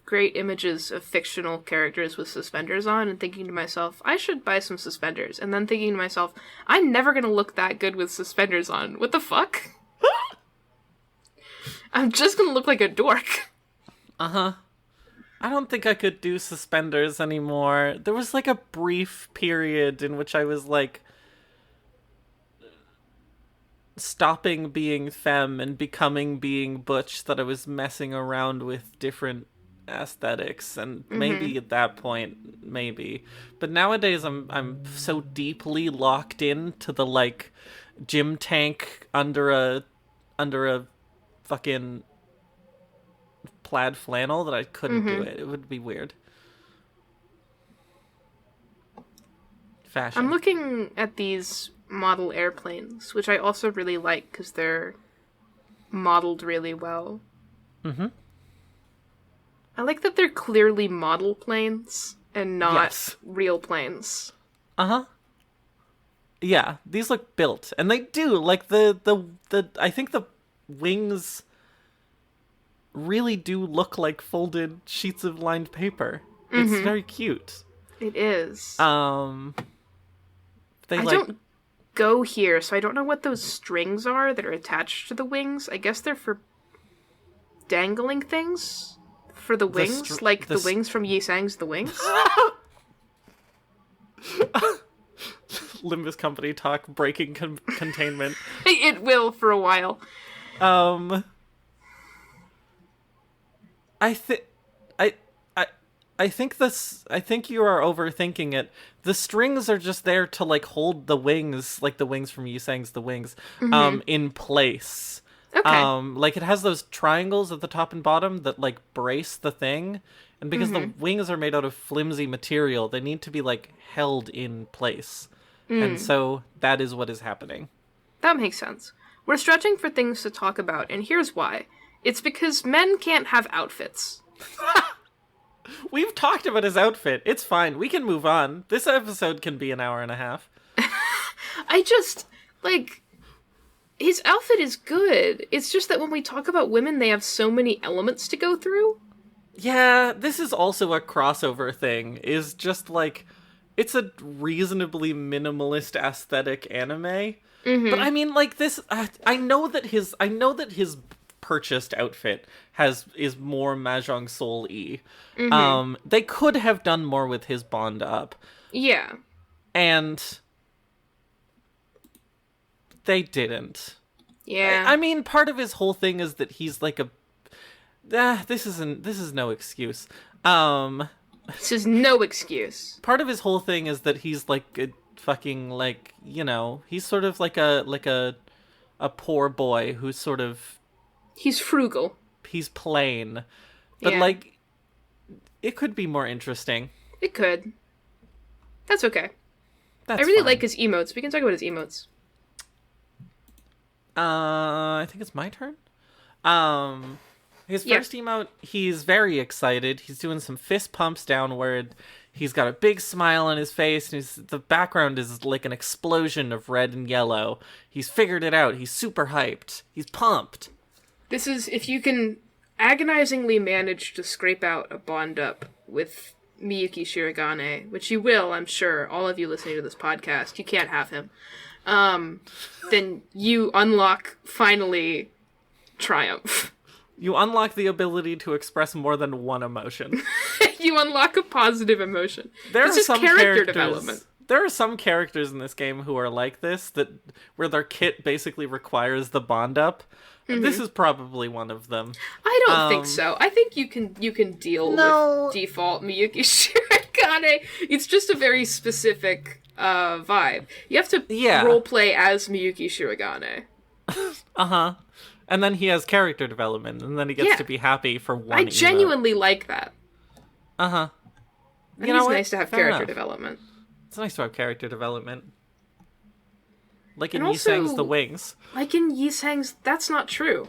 great images of fictional characters with suspenders on and thinking to myself, I should buy some suspenders. And then thinking to myself, I'm never going to look that good with suspenders on. What the fuck? I'm just going to look like a dork. Uh-huh. I don't think I could do suspenders anymore. There was, like, a brief period in which I was, like, stopping being femme and becoming being butch, that I was messing around with different aesthetics, and maybe at that point, maybe. But nowadays I'm so deeply locked into the, like, gym tank under a fucking plaid flannel that I couldn't do it. It would be weird. Fashion. I'm looking at these model airplanes, which I also really like because they're modeled really well. Mm-hmm. I like that they're clearly model planes and not Yes. real planes. Uh-huh. Yeah, these look built, and they do. Like the I think the wings really do look like folded sheets of lined paper. It's very cute. It is. They I don't go here, so I don't know what those strings are that are attached to the wings. I guess they're for dangling things for the wings, like the wings from Yi Sang's The Wings. Limbus Company talk, breaking containment. It will for a while. I think you are overthinking it. The strings are just there to, like, hold the wings, like the wings from Yi Sang's The Wings, in place. Okay. Like, it has those triangles at the top and bottom that, like, brace the thing. And because the wings are made out of flimsy material, they need to be, like, held in place. And so that is what is happening. That makes sense. We're stretching for things to talk about, and here's why. It's because men can't have outfits. We've talked about his outfit. It's fine. We can move on. This episode can be an hour and a half. I just, like, His outfit is good. It's just that when we talk about women, they have so many elements to go through. Yeah, this is also a crossover thing, is just like, it's a reasonably minimalist aesthetic anime. But I mean, like, this, I know that his purchased outfit is more Mahjong Soul-y. They could have done more with his Bond up. Yeah. And they didn't. Yeah. I mean, part of his whole thing is that he's like a... this is no excuse. This is no excuse. Part of his whole thing is that he's like a fucking, like, you know, he's sort of like a poor boy who's sort of... He's frugal. He's plain. But, Yeah. like, it could be more interesting. It could. That's okay. That's I really fine. like his emotes. We can talk about his emotes. I think it's my turn. His Yeah. first emote, he's very excited. He's doing some fist pumps downward. He's got a big smile on his face, and the background is like an explosion of red and yellow. He's figured it out. He's super hyped. He's pumped. This is if you can agonizingly manage to scrape out a Bond up with Miyuki Shirogane, which you will, I'm sure, all of you listening to this podcast, you can't have him. Then you unlock, finally, triumph. You unlock the ability to express more than one emotion. You unlock a positive emotion. There This are is some character characters, development. There are some characters in this game who are like this, where their kit basically requires the Bond up. This is probably one of them. I don't think so. I think you can deal with default Miyuki Shirogane. It's just a very specific vibe. You have to roleplay as Miyuki Shirogane. Uh-huh. And then he has character development, and then he gets to be happy for one I emote. genuinely like that. Uh-huh. I think it's nice to have character development. It's nice to have character development. Like in And also, Yi-Sang's The Wings. Like in Yi-Sang's, that's not true.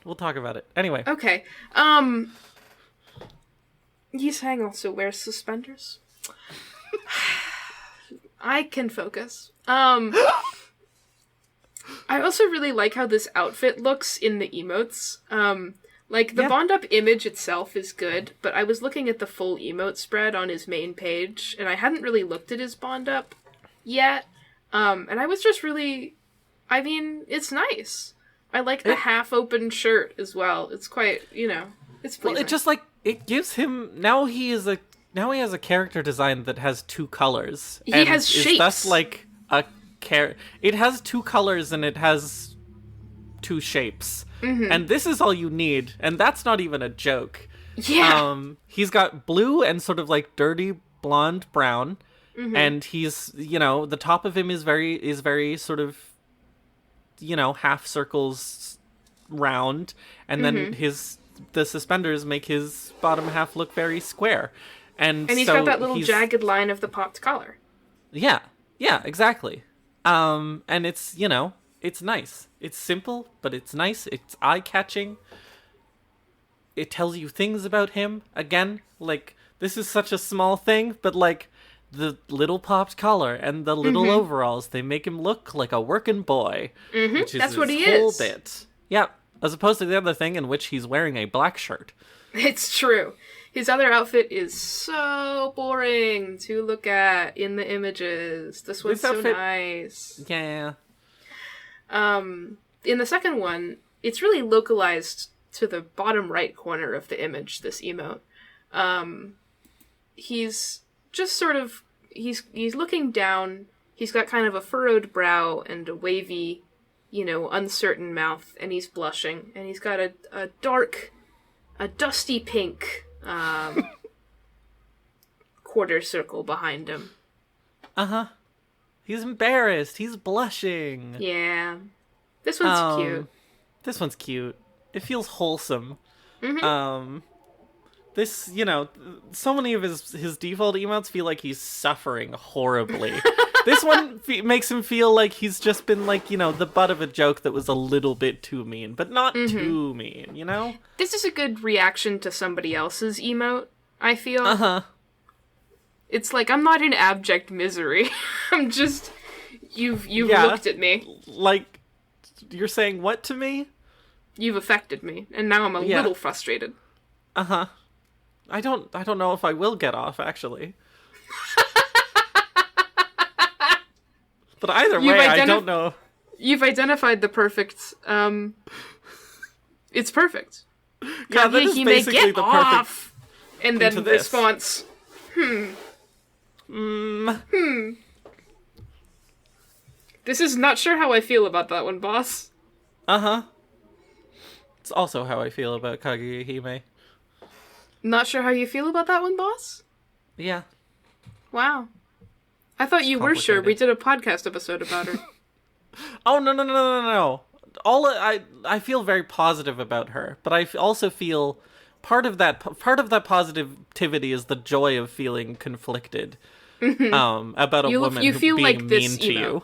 We'll talk about it. Anyway. Okay. Yi-Sang also wears suspenders. I can focus. I also really like how this outfit looks in the emotes. Like, the Bond Up image itself is good, but I was looking at the full emote spread on his main page, and I hadn't really looked at his Bond Up yet. And I was just really... I mean, it's nice. I like the half-open shirt as well. It's quite, it's pleasing. Well, it just, like, it gives him... Now he has a character design that has two colors. He has shapes. That's, like, it has two colors and it has two shapes. And this is all you need, and that's not even a joke. Yeah. He's got blue and sort of like dirty blonde brown, and he's, the top of him is very sort of, half circles round, and then the suspenders make his bottom half look very square. And he's so got that little jagged line of the popped collar. Yeah, exactly. And it's, it's nice. It's simple, but it's nice. It's eye-catching. It tells you things about him. Again, like, this is such a small thing, but, like, the little popped collar and the little overalls, they make him look like a working boy. Which is That's what he whole is. bit. Yeah, as opposed to the other thing in which he's wearing a black shirt. It's true. His other outfit is so boring to look at in the images. This one's so nice. Yeah. In the second one, it's really localized to the bottom right corner of the image, this emote. He's just sort of, he's looking down, he's got kind of a furrowed brow and a wavy, uncertain mouth, and he's blushing, and he's got a dusty pink, quarter circle behind him. Uh-huh. He's embarrassed. He's blushing. Yeah. This one's cute. This one's cute. It feels wholesome. This, so many of his default emotes feel like he's suffering horribly. This one makes him feel like he's just been, like, the butt of a joke that was a little bit too mean, but not too mean, This is a good reaction to somebody else's emote, I feel. Uh-huh. It's like, I'm not in abject misery. I'm just... You've Yeah. looked at me. Like, you're saying what to me? You've affected me, and now I'm a Yeah. little frustrated. Uh-huh. I don't know if I will get off, actually. But either way, I don't know. You've identified the perfect, it's perfect. Yeah, that is Kaguya-hime, basically get the off! And then into this. response, This is not sure how I feel about that one, boss. Uh-huh. It's also how I feel about Kaguya-hime. Not sure how you feel about that one, boss? Yeah. Wow. I thought you were sure. We complicated. did a podcast episode about her. Oh, no. I feel very positive about her, but I also feel part of that positivity is the joy of feeling conflicted about a woman you who feel being like this mean to emote. you.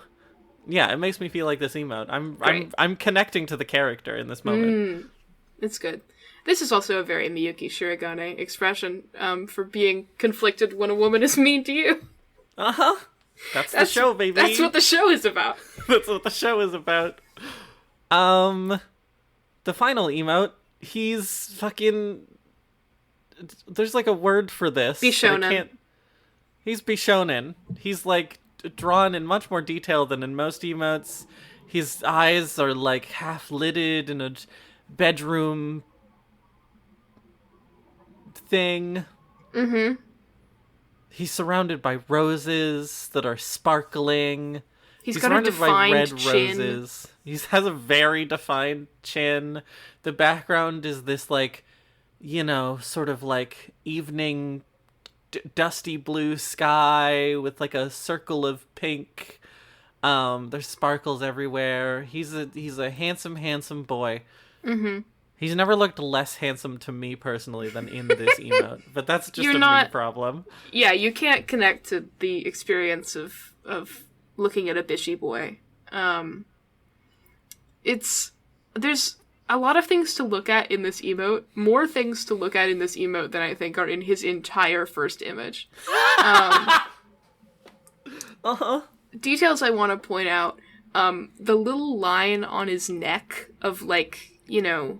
Yeah, it makes me feel like this emote. Great. I'm connecting to the character in this moment. It's good. This is also a very Miyuki Shirogane expression for being conflicted when a woman is mean to you. Uh-huh. That's the show, baby. That's what the show is about. That's what the show is about. The final emote, he's fucking... There's like a word for this. Bishonen. He's Bishonen. He's like drawn in much more detail than in most emotes. His eyes are like half lidded in a bedroom thing. Mm-hmm. He's surrounded by roses that are sparkling. He's got a surrounded by defined red chin. roses. He has a very defined chin. The background is this, like, you know, sort of like evening dusty blue sky with like a circle of pink. There's sparkles everywhere. He's a handsome boy. Mm-hmm. He's never looked less handsome to me personally than in this emote, but that's just me problem. Yeah, you can't connect to the experience of looking at a bishy boy. There's a lot of things to look at in this emote. More things to look at in this emote than I think are in his entire first image. Details I want to point out. The little line on his neck of, like, you know,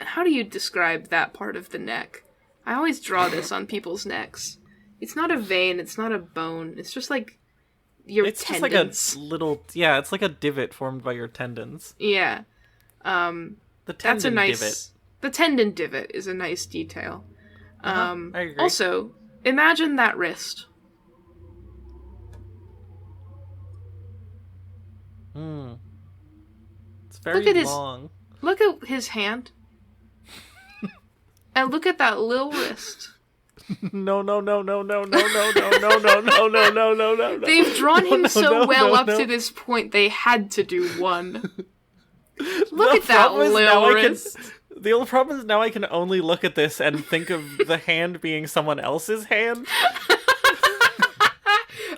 how do you describe that part of the neck? I always draw this on people's necks. It's not a vein, it's not a bone, it's just like your it's tendons. just like a little, yeah, it's like a divot formed by your tendons. Yeah. The tendon That's a nice divot. The tendon divot is a nice detail. I agree. Also, imagine that wrist. It's very Look at his- long. Look at his hand. And look at that little wrist. No. They've drawn him no, well no, up no. to this point, they had to do one. Look The at that problem is little now I can- wrist. The only problem is now I can only look at this and think of the hand being someone else's hand.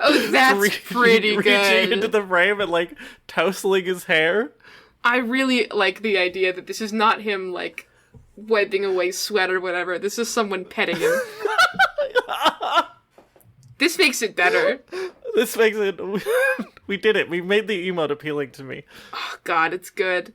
Oh, that's pretty Reaching into good. the frame and, like, tousling his hair. I really like the idea that this is not him, like, wiping away sweat or whatever. This is someone petting him. This makes it better. This makes it... We did it. We made the emote appealing to me. Oh, God, it's good.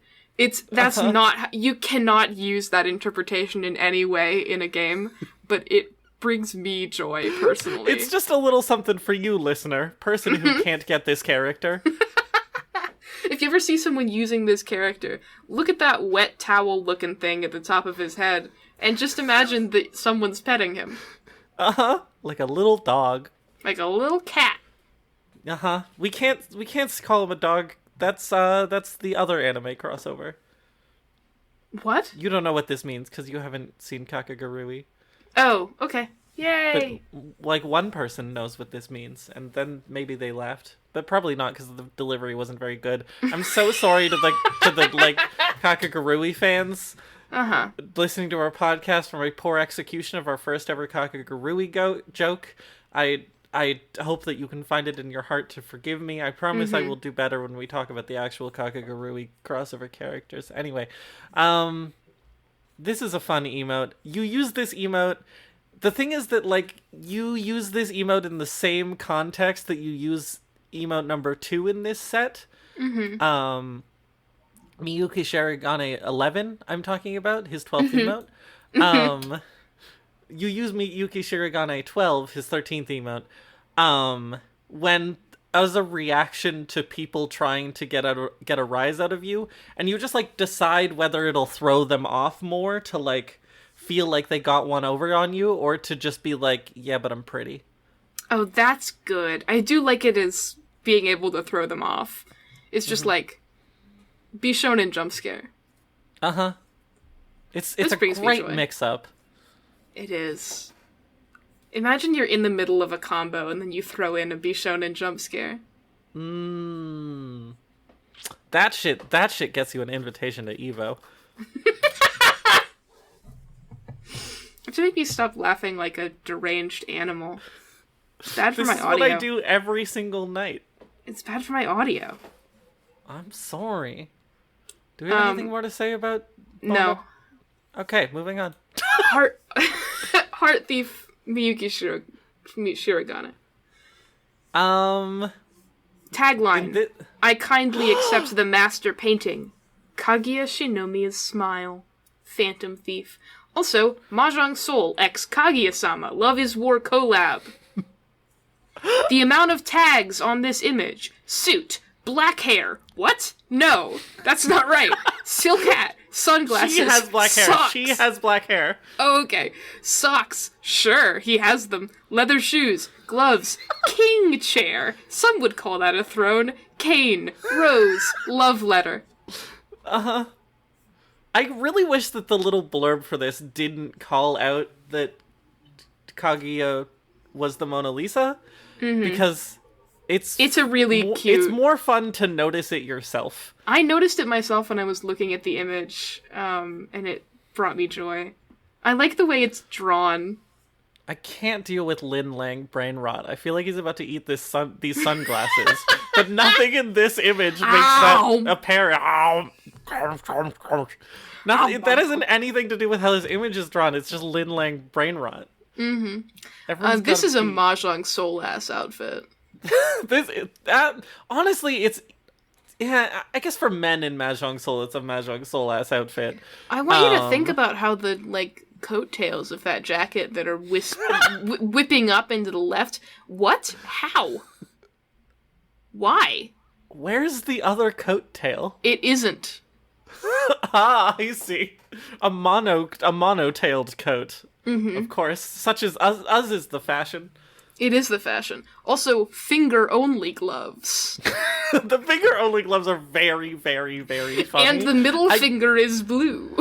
That's not... You cannot use that interpretation in any way in a game, but it brings me joy, personally. It's just a little something for you, listener. Person who can't get this character. If you ever see someone using this character, look at that wet towel-looking thing at the top of his head, and just imagine that someone's petting him. Like a little dog. Like a little cat. We can't call him a dog. That's the other anime crossover. What? You don't know what this means because you haven't seen Kakagurui. Oh, okay. But, Yay! like, one person knows what this means, and then maybe they laughed. But probably not, because the delivery wasn't very good. I'm so sorry to the Kakagurui fans listening to our podcast from a poor execution of our first ever Kakagurui joke. I hope that you can find it in your heart to forgive me. I promise I will do better when we talk about the actual Kakagurui crossover characters. Anyway, this is a fun emote. You use this emote... The thing is that, like, you use this emote in the same context that you use emote number 2 in this set. Mm-hmm. Miyuki Shirogane 11, I'm talking about, his 12th emote. You use Miyuki Shirogane 12, his 13th emote, when as a reaction to people trying to get a rise out of you, and you just, like, decide whether it'll throw them off more to, like, feel like they got one over on you, or to just be like, yeah, but I'm pretty. Oh, that's good. I do like it as being able to throw them off. It's just like, be shown in jump scare. Uh-huh. It's a great mix-up. It is. Imagine you're in the middle of a combo and then you throw in a be shown in jump scare. That shit gets you an invitation to Evo. To make me stop laughing like a deranged animal. It's bad for my audio. This is what I do every single night. It's bad for my audio. I'm sorry. Do we have anything more to say about Bomba? No. Okay, moving on. Heart Thief Miyuki Shirogane. Tagline. I kindly accept the master painting. Kaguya Shinomiya's smile. Phantom Thief. Also, Mahjong Soul x Kaguya-sama Love is War collab. The amount of tags on this image. Suit. Black hair. What? No, that's not right. Silk hat. Sunglasses. She has black hair. Socks. She has black hair. Oh, okay. Socks. Sure, he has them. Leather shoes. Gloves. King chair. Some would call that a throne. Cane. Rose. Love letter. Uh-huh. I really wish that the little blurb for this didn't call out that Kaguya was the Mona Lisa, because it's a really cute... It's more fun to notice it yourself. I noticed it myself when I was looking at the image, and it brought me joy. I like the way it's drawn. I can't deal with Lin Lang brain rot. I feel like he's about to eat these sunglasses, but nothing in this image makes that apparent. Nothing, that hasn't anything to do with how this image is drawn. It's just Lin Lang brain rot. This is a Mahjong Soul ass outfit. Honestly, it's... Yeah, I guess for men in Mahjong Soul, it's a Mahjong Soul ass outfit. I want you to think about how the, like, coattails of that jacket that are whipping up into the left. What? How? Why? Where's the other coattail? It isn't. I see. A mono-tailed coat. Of course. Such as us is the fashion. It is the fashion. Also, finger-only gloves. The finger-only gloves are very, very, very funny. And the middle finger is blue.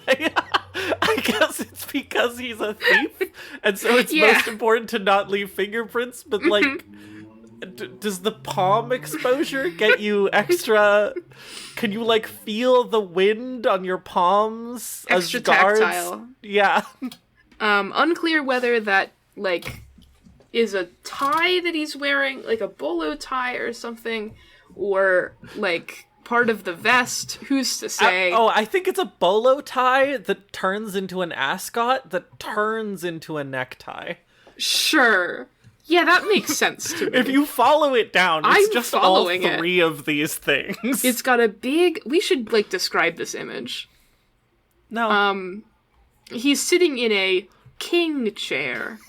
I guess it's because he's a thief, and so it's most important to not leave fingerprints, but, like, does the palm exposure get you extra... Can you, like, feel the wind on your palms extra as guards? Tactile. Yeah. Unclear whether that, like... is a tie that he's wearing, like a bolo tie or something, or, like, part of the vest. Who's to say? I think it's a bolo tie that turns into an ascot that turns into a necktie. Sure. Yeah, that makes sense to me. If you follow it down, it's just all three of these things. It's got a big... We should, like, describe this image. No. He's sitting in a king chair.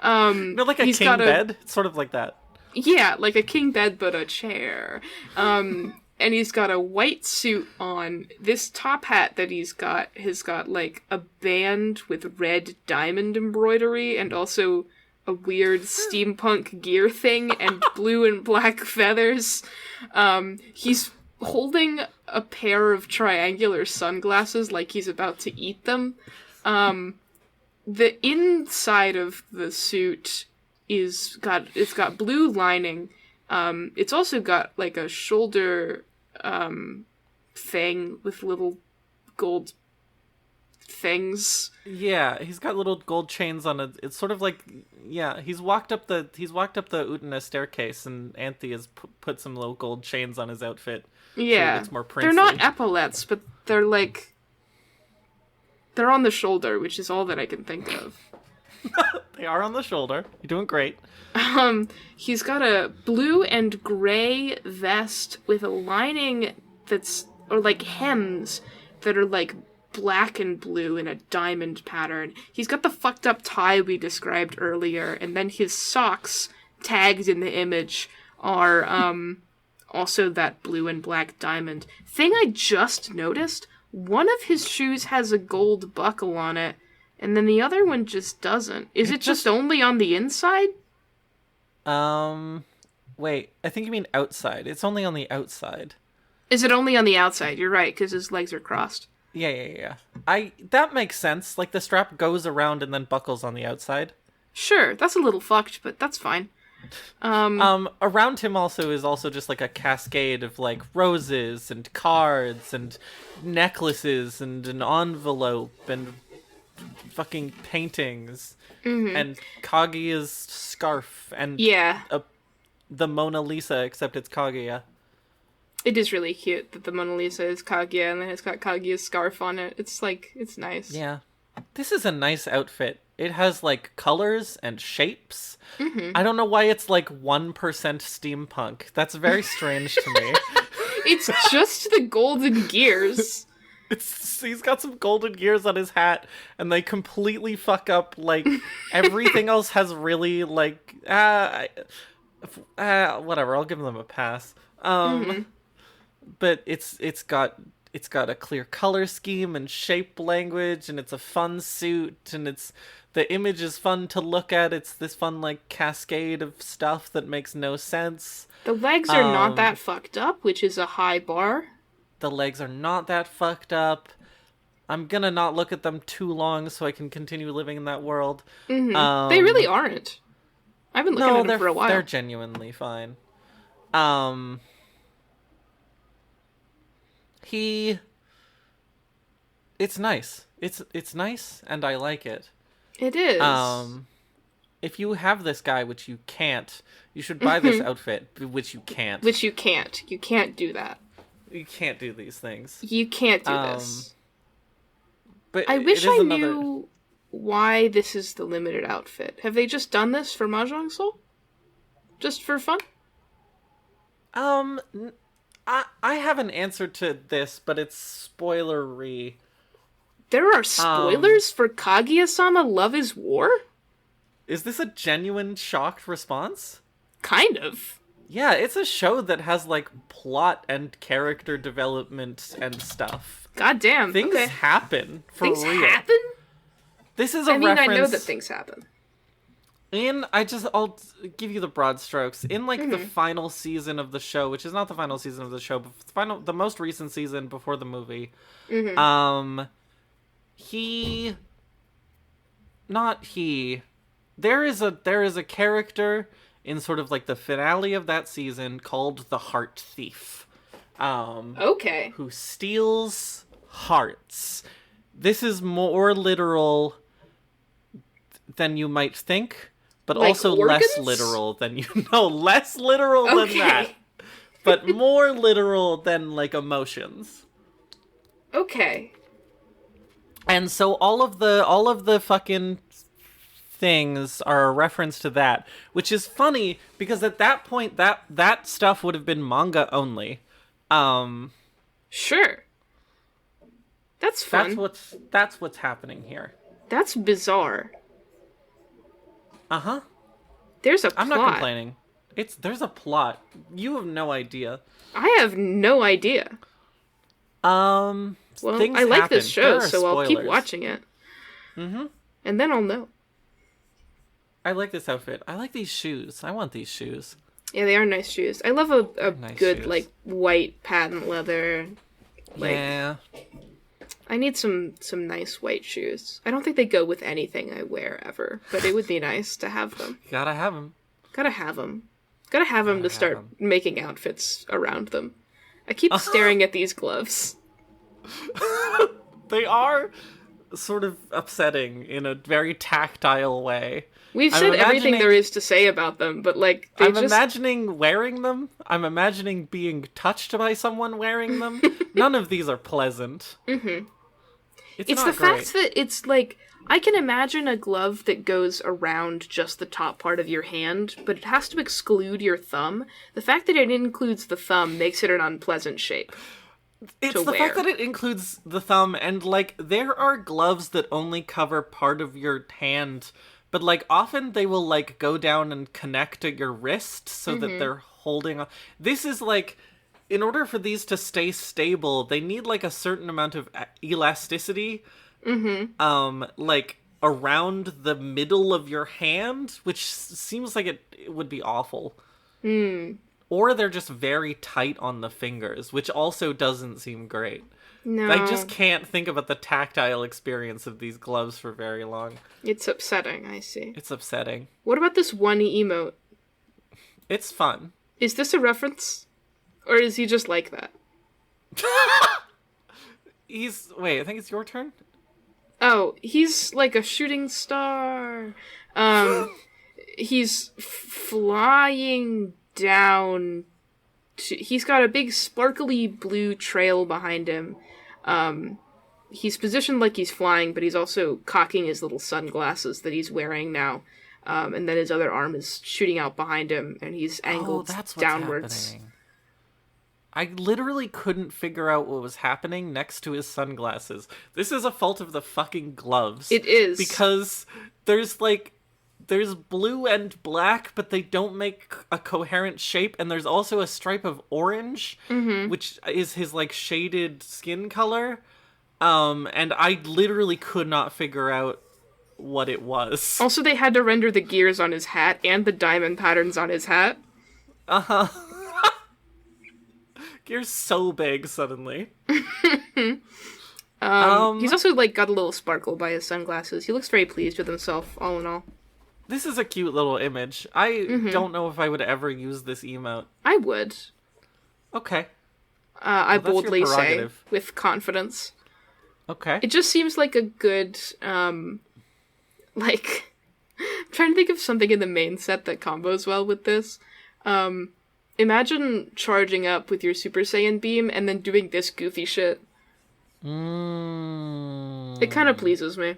Like a king bed? It's sort of like that. Yeah, like a king bed, but a chair. And he's got a white suit on. This top hat that he's got has got, like, a band with red diamond embroidery and also a weird steampunk gear thing and blue and black feathers. He's holding a pair of triangular sunglasses like he's about to eat them. The inside of the suit it's got blue lining. It's also got, like, a shoulder thing with little gold things. Yeah, he's got little gold chains on it. It's sort of like, yeah, he's walked up the Utena staircase, and Anthe has put some little gold chains on his outfit. Yeah, so it's more princely. They're not epaulets, but they're like... They're on the shoulder, which is all that I can think of. They are on the shoulder. You're doing great. He's got a blue and gray vest with a lining or like hems that are like black and blue in a diamond pattern. He's got the fucked up tie we described earlier, and then his socks, tagged in the image, are also that blue and black diamond. Thing I just noticed, one of his shoes has a gold buckle on it, and then the other one just doesn't. Is it just only on the inside? Wait, I think you mean outside. It's only on the outside. Is it only on the outside? You're right, because his legs are crossed. Yeah. That makes sense. Like, the strap goes around and then buckles on the outside. Sure, that's a little fucked, but that's fine. Around him also is also just, like, a cascade of, like, roses and cards and necklaces and an envelope and fucking paintings. Mm-hmm. And Kaguya's scarf and the Mona Lisa, except it's Kaguya. It is really cute that the Mona Lisa is Kaguya and then it's got Kaguya's scarf on it. It's nice. Yeah. This is a nice outfit. It has, like, colors and shapes. Mm-hmm. I don't know why it's, like, 1% steampunk. That's very strange to me. It's just the golden gears. He's got some golden gears on his hat, and they completely fuck up, like, everything else has really, like, whatever, I'll give them a pass. But it's got a clear color scheme and shape language, and it's a fun suit, and the image is fun to look at. It's this fun, like, cascade of stuff that makes no sense. The legs are not that fucked up, which is a high bar. The legs are not that fucked up. I'm gonna not look at them too long so I can continue living in that world. Mm-hmm. They really aren't. I've been looking at them for a while. They're genuinely fine. It's nice. It's nice, and I like it. It is. If you have this guy, which you can't, you should buy this outfit, which you can't. Which you can't. You can't do that. You can't do these things. You can't do this. But I wish I knew why this is the limited outfit. Have they just done this for Mahjong Soul? Just for fun? I have an answer to this, but it's spoilery. There are spoilers for Kaguya-sama Love is War? Is this a genuine shocked response? Kind of. Yeah, it's a show that has, like, plot and character development and stuff. God damn. Things happen, for real. Things happen? This is a reference... I know that things happen. I'll give you the broad strokes. In, like, the final season of the show, which is not the final season of the show, but the most recent season before the movie, there is a character in sort of, like, the finale of that season called the Heart Thief. Who steals hearts. This is more literal than you might think, but like also organs? Less literal than you know. Less literal than that. But more literal than, like, emotions. Okay. And so all of the fucking things are a reference to that, which is funny because at that point that stuff would have been manga only. Sure. That's fun. That's what's happening here. That's bizarre. Uh-huh. There's a plot. I'm not complaining. There's a plot. You have no idea. I have no idea. Well, I like this show, so I'll keep watching it. Mm-hmm. And then I'll know. I like this outfit. I like these shoes. I want these shoes. Yeah, they are nice shoes. I love a nice good, shoes. Like, white patent leather. Like, yeah. I need some nice white shoes. I don't think they go with anything I wear ever, but it would be nice to have them. Gotta have them. Gotta have them. Gotta have them to start making outfits around them. I keep staring at these gloves. They are sort of upsetting in a very tactile way. We've said everything there is to say about them, but, like, I'm imagining wearing them. I'm imagining being touched by someone wearing them. None of these are pleasant. Mm-hmm. It's the fact that it's, like, I can imagine a glove that goes around just the top part of your hand, but it has to exclude your thumb. The fact that it includes the thumb makes it an unpleasant shape. It's the fact that it includes the thumb, and, like, there are gloves that only cover part of your hand, but, like, often they will, like, go down and connect at your wrist so that they're holding on. This is, like, in order for these to stay stable, they need, like, a certain amount of elasticity, like, around the middle of your hand, which seems like it would be awful. Or they're just very tight on the fingers, which also doesn't seem great. No. I just can't think about the tactile experience of these gloves for very long. It's upsetting, I see. It's upsetting. What about this one emote? It's fun. Is this a reference? Or is he just like that? Wait, I think it's your turn? Oh, he's like a shooting star. He's flying down. He's got a big sparkly blue trail behind him. He's positioned like he's flying, but he's also cocking his little sunglasses that he's wearing now. And then his other arm is shooting out behind him, and he's angled that's what's downwards. Happening. I literally couldn't figure out what was happening next to his sunglasses. This is a fault of the fucking gloves. It is. Because there's blue and black, but they don't make a coherent shape, and there's also a stripe of orange, which is his, like, shaded skin color. And I literally could not figure out what it was. Also, they had to render the gears on his hat and the diamond patterns on his hat. Uh-huh. Gear's so big suddenly. He's also, like, got a little sparkle by his sunglasses. He looks very pleased with himself, all in all. This is a cute little image. I don't know if I would ever use this emote. I would. Okay. I boldly say, prerogative. with confidence. Okay. It just seems like a good, like, I'm trying to think of something in the main set that combos well with this. Imagine charging up with your Super Saiyan beam and then doing this goofy shit. It kind of pleases me.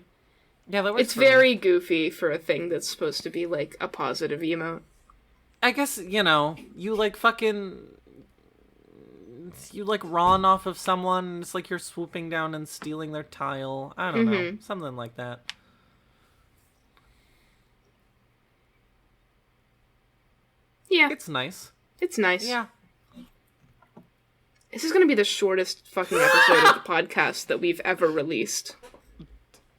Yeah, that works. It's very goofy for a thing that's supposed to be, like, a positive emote. I guess, you know, you, like, Ron off of someone, and it's like you're swooping down and stealing their tile. I don't know. Something like that. Yeah. It's nice. It's nice. Yeah. This is going to be the shortest fucking episode of the podcast that we've ever released.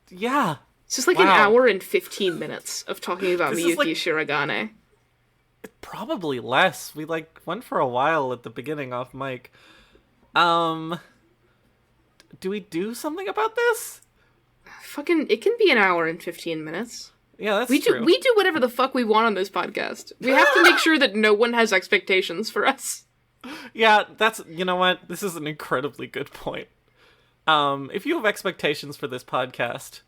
Yeah. It's just like an hour and 15 minutes of talking about Miyuki Shirogane. Probably less. We, like, went for a while at the beginning off mic. Do we do something about this? Fucking, it can be an hour and 15 minutes. Yeah, that's true. We do whatever the fuck we want on this podcast. We have to make sure that no one has expectations for us. Yeah, you know what? This is an incredibly good point. If you have expectations for this podcast,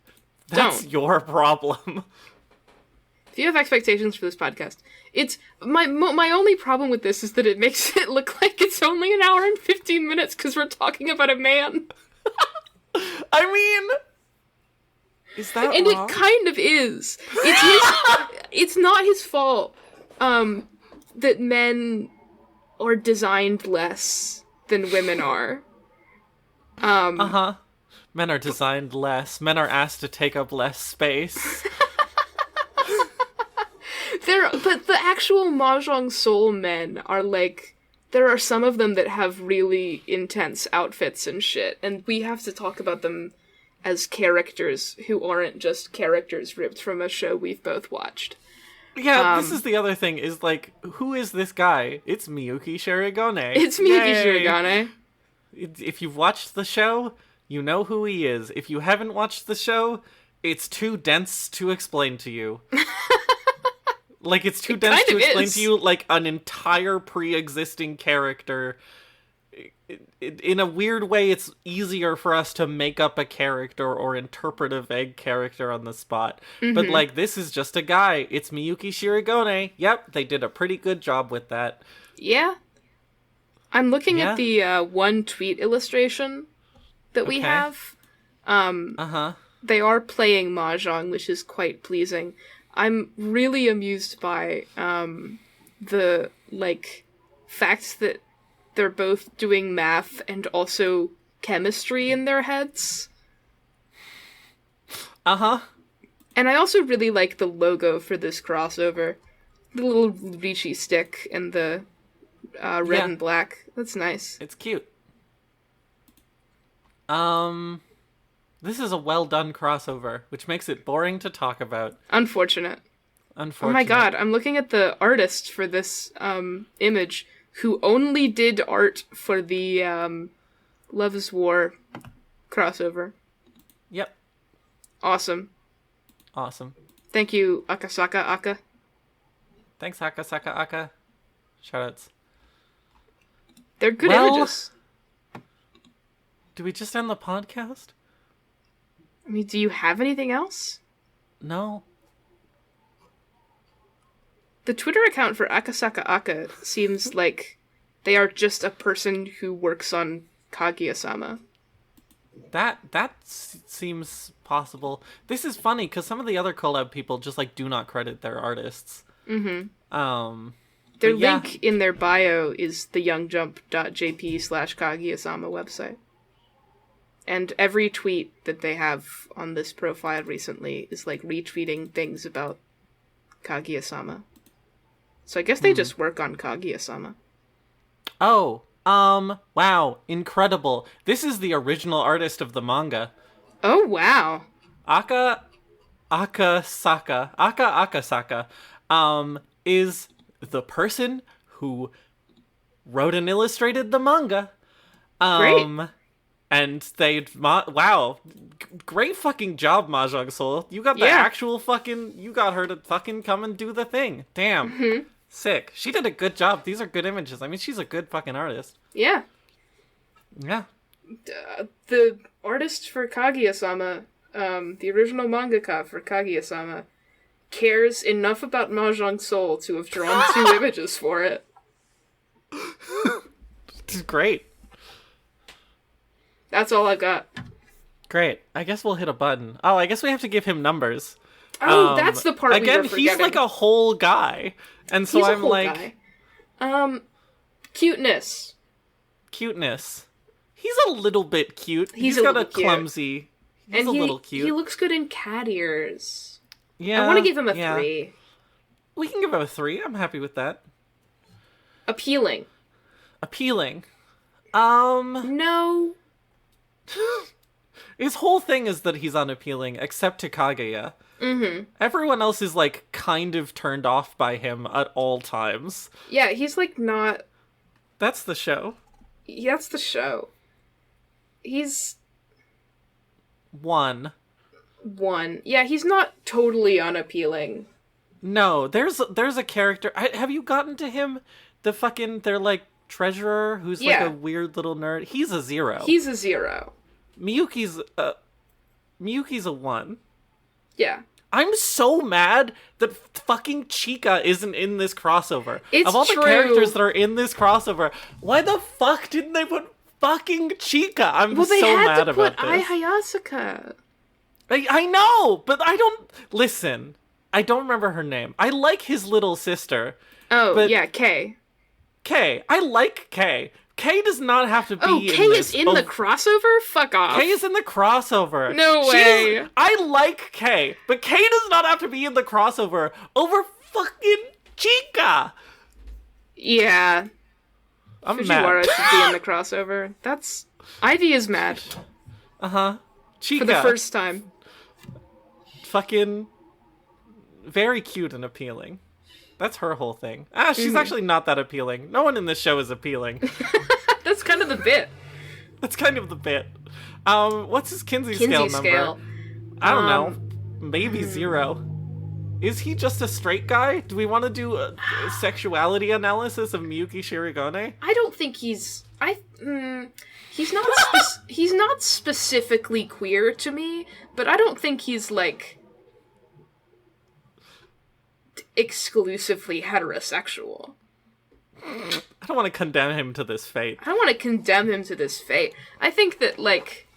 that's your problem. If you have expectations for this podcast, it's my only problem with this is that it makes it look like it's only an hour and 15 minutes because we're talking about a man. I mean, is that and wrong? It kind of is. It's not his fault that men are designed less than women are. Men are designed less. Men are asked to take up less space. But the actual Mahjong Soul men are like, there are some of them that have really intense outfits and shit, and we have to talk about them as characters who aren't just characters ripped from a show we've both watched. Yeah, this is the other thing, is like, who is this guy? It's Miyuki Shirogane. It's Miyuki Shirogane. If you've watched the show, you know who he is. If you haven't watched the show, it's too dense to explain to you. Like, it's too dense to explain to you, like, an entire pre-existing character. In a weird way, it's easier for us to make up a character or interpret a vague character on the spot. But, like, this is just a guy. It's Miyuki Shirogane. Yep, they did a pretty good job with that. Yeah. I'm looking at the one tweet illustration that we have. they are playing Mahjong, which is quite pleasing. I'm really amused by the, like, fact that they're both doing math and also chemistry in their heads. Uh-huh. And I also really like the logo for this crossover. The little Ricci stick and the red and black. That's nice. It's cute. This is a well-done crossover, which makes it boring to talk about. Unfortunate. Oh my god, I'm looking at the artist for this image, who only did art for the Love is War crossover. Yep. Awesome. Thank you, Akasaka Aka. Thanks, Hakasaka Aka. Shoutouts. They're good images. Do we just end the podcast? I mean, do you have anything else? No. The Twitter account for Akasaka Aka seems like they are just a person who works on Kaguya-sama. That seems possible. This is funny because some of the other collab people just like do not credit their artists. Mm-hmm. Their link in their bio is the youngjump.jp/Kaguya-sama website. And every tweet that they have on this profile recently is like retweeting things about Kaguya-sama. So I guess they just work on Kaguya-sama. Oh, wow, incredible. This is the original artist of the manga. Oh, wow. Akasaka is the person who wrote and illustrated the manga. Great. And wow, great fucking job, Mahjong Soul. You got the actual fucking, you got her to fucking come and do the thing. Damn. Mm-hmm. Sick. She did a good job. These are good images. I mean, she's a good fucking artist. Yeah. Yeah. The artist for Kaguya-sama, the original mangaka for Kaguya-sama, cares enough about Mahjong Soul to have drawn 2 images for it. It's great. That's all I've got. Great. I guess we'll hit a button. Oh, I guess we have to give him numbers. Oh, that's the part again, we were forgetting. he's like a whole guy. And so I'm like... Guy. Cuteness. Cuteness. He's a little bit cute. He's a got little a clumsy... He's a little cute. He looks good in cat ears. Yeah. I want to give him a 3. We can give him a 3. I'm happy with that. Appealing. No. His whole thing is that he's unappealing, except to Kaguya. Mm-hmm. Everyone else is, like, kind of turned off by him at all times. Yeah, he's, like, not... That's the show. That's the show. He's... 1. Yeah, he's not totally unappealing. No, there's a character... have you gotten to him? They're, like, treasurer, who's, like, a weird little nerd. He's a 0. He's a 0. Miyuki's a 1. Yeah. I'm so mad that fucking Chika isn't in this crossover. It's of all true. the characters that are in this crossover, why the fuck didn't they put fucking Chika? I'm so mad about this. Well, they had to put Ai Hayasaka. I know, but I don't... Listen, I don't remember her name. I like his little sister. Oh, but yeah, Kay. Kay. I like Kay. Kay does not have to be in this. Oh, Kay is in the crossover? Fuck off. Kay is in the crossover. No way. I like Kay, but Kay does not have to be in the crossover over fucking Chika. Yeah. I'm Fujiwara mad. should be in the crossover. That's... Ivy is mad. Uh-huh. Chika. For the first time. Fucking very cute and appealing. That's her whole thing. She's actually not that appealing. No one in this show is appealing. That's kind of the bit. That's kind of the bit. What's his Kinsey scale number? I don't know. Maybe 0. Is he just a straight guy? Do we want to do a sexuality analysis of Miyuki Shirogane? I don't think he's... he's not he's not specifically queer to me, but I don't think he's, like... exclusively heterosexual. I don't want to condemn him to this fate. I don't want to condemn him to this fate. I think that, like,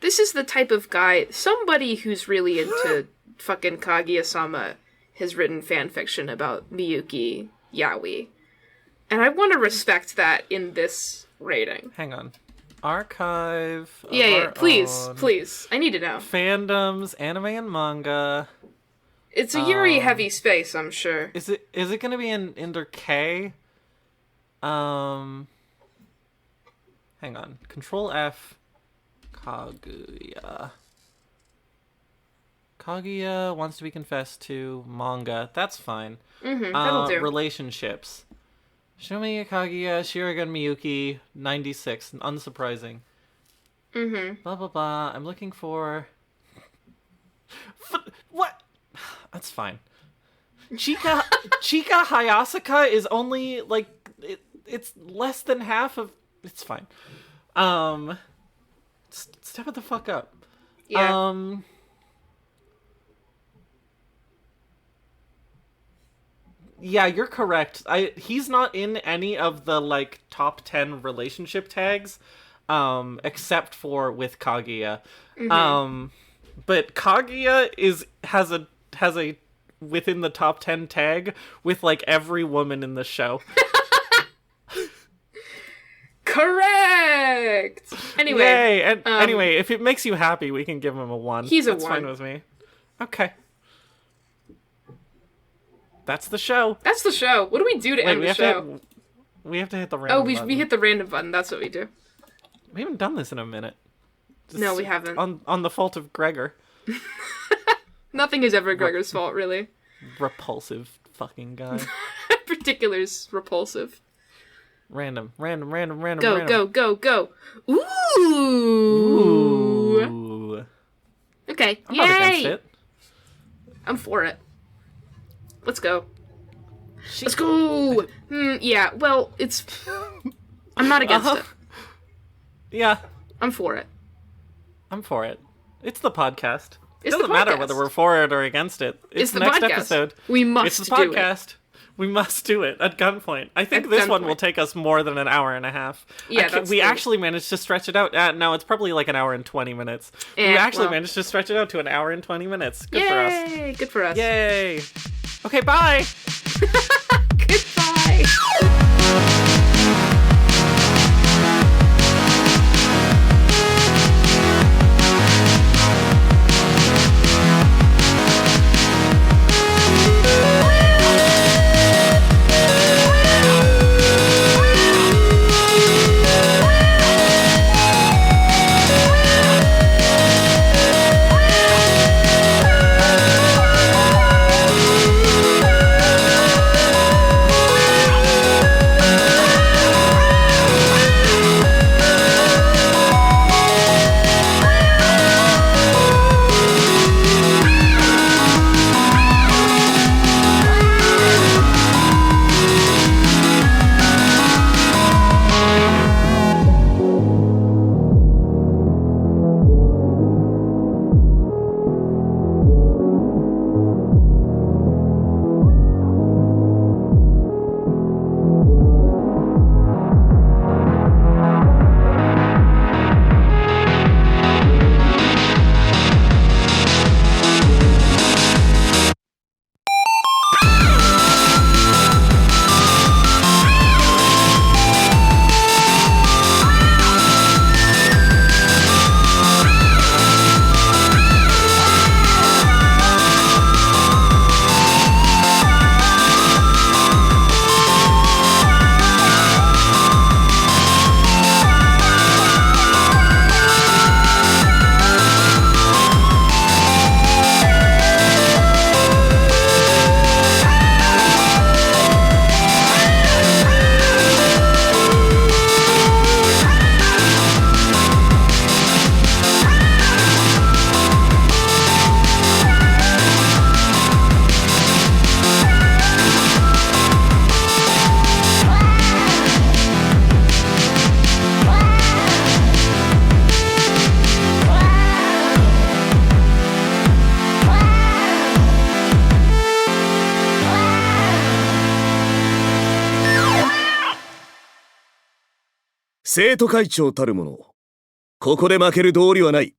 this is the type of guy, somebody who's really into fucking Kaguya-sama has written fan fiction about Miyuki Yaoi. And I want to respect that in this rating. Hang on. Archive. Yeah, please. I need to know. Fandoms, anime and manga. It's a Yuri heavy space, I'm sure. Is it going to be under K? Hang on. Control F. Kaguya. Kaguya wants to be confessed to manga. That's fine. That'll do. Relationships. Shomi Kaguya, Shirogane Miyuki, 96. Unsurprising. Blah, blah, blah. I'm looking for... What? That's fine. Chika Hayasaka is only, like... It's less than half of... It's fine. Step it the fuck up. Yeah. Yeah, you're correct. He's not in any of the, like, top 10 relationship tags, except for with Kaguya. But Kaguya has a within the top 10 tag with, like, every woman in the show. Correct! Anyway. Yay! And anyway, if it makes you happy, we can give him a 1. He's a 1. That's fine with me. Okay. That's the show. That's the show. What do we do to end the show? We have to hit the random button. We hit the random button. That's what we do. We haven't done this in a minute. No, we haven't. On the fault of Gregor. Nothing is ever Gregor's fault, really. Repulsive fucking guy. Particulars repulsive. Random. Go. Ooh. Okay. I'm Yay! not against it. I'm for it. Let's go. Let's go! Yeah, well, it's... I'm not against it. Yeah. I'm for it. I'm for it. It's the podcast. It It's doesn't the matter podcast. whether we're for it or against it. It's the next podcast. episode. We must It's the do podcast. We must do it at gunpoint. I think At this one gunpoint. will take us more than an hour and a half. Yeah, we actually managed to stretch it out. No, it's probably like an hour and 20 minutes. We Yeah, actually well. managed to stretch it out to an hour and 20 minutes. Good for us. Yay! Good for us. Yay. Okay, bye. Goodbye!生徒会長たるもの、ここで負ける道理はない。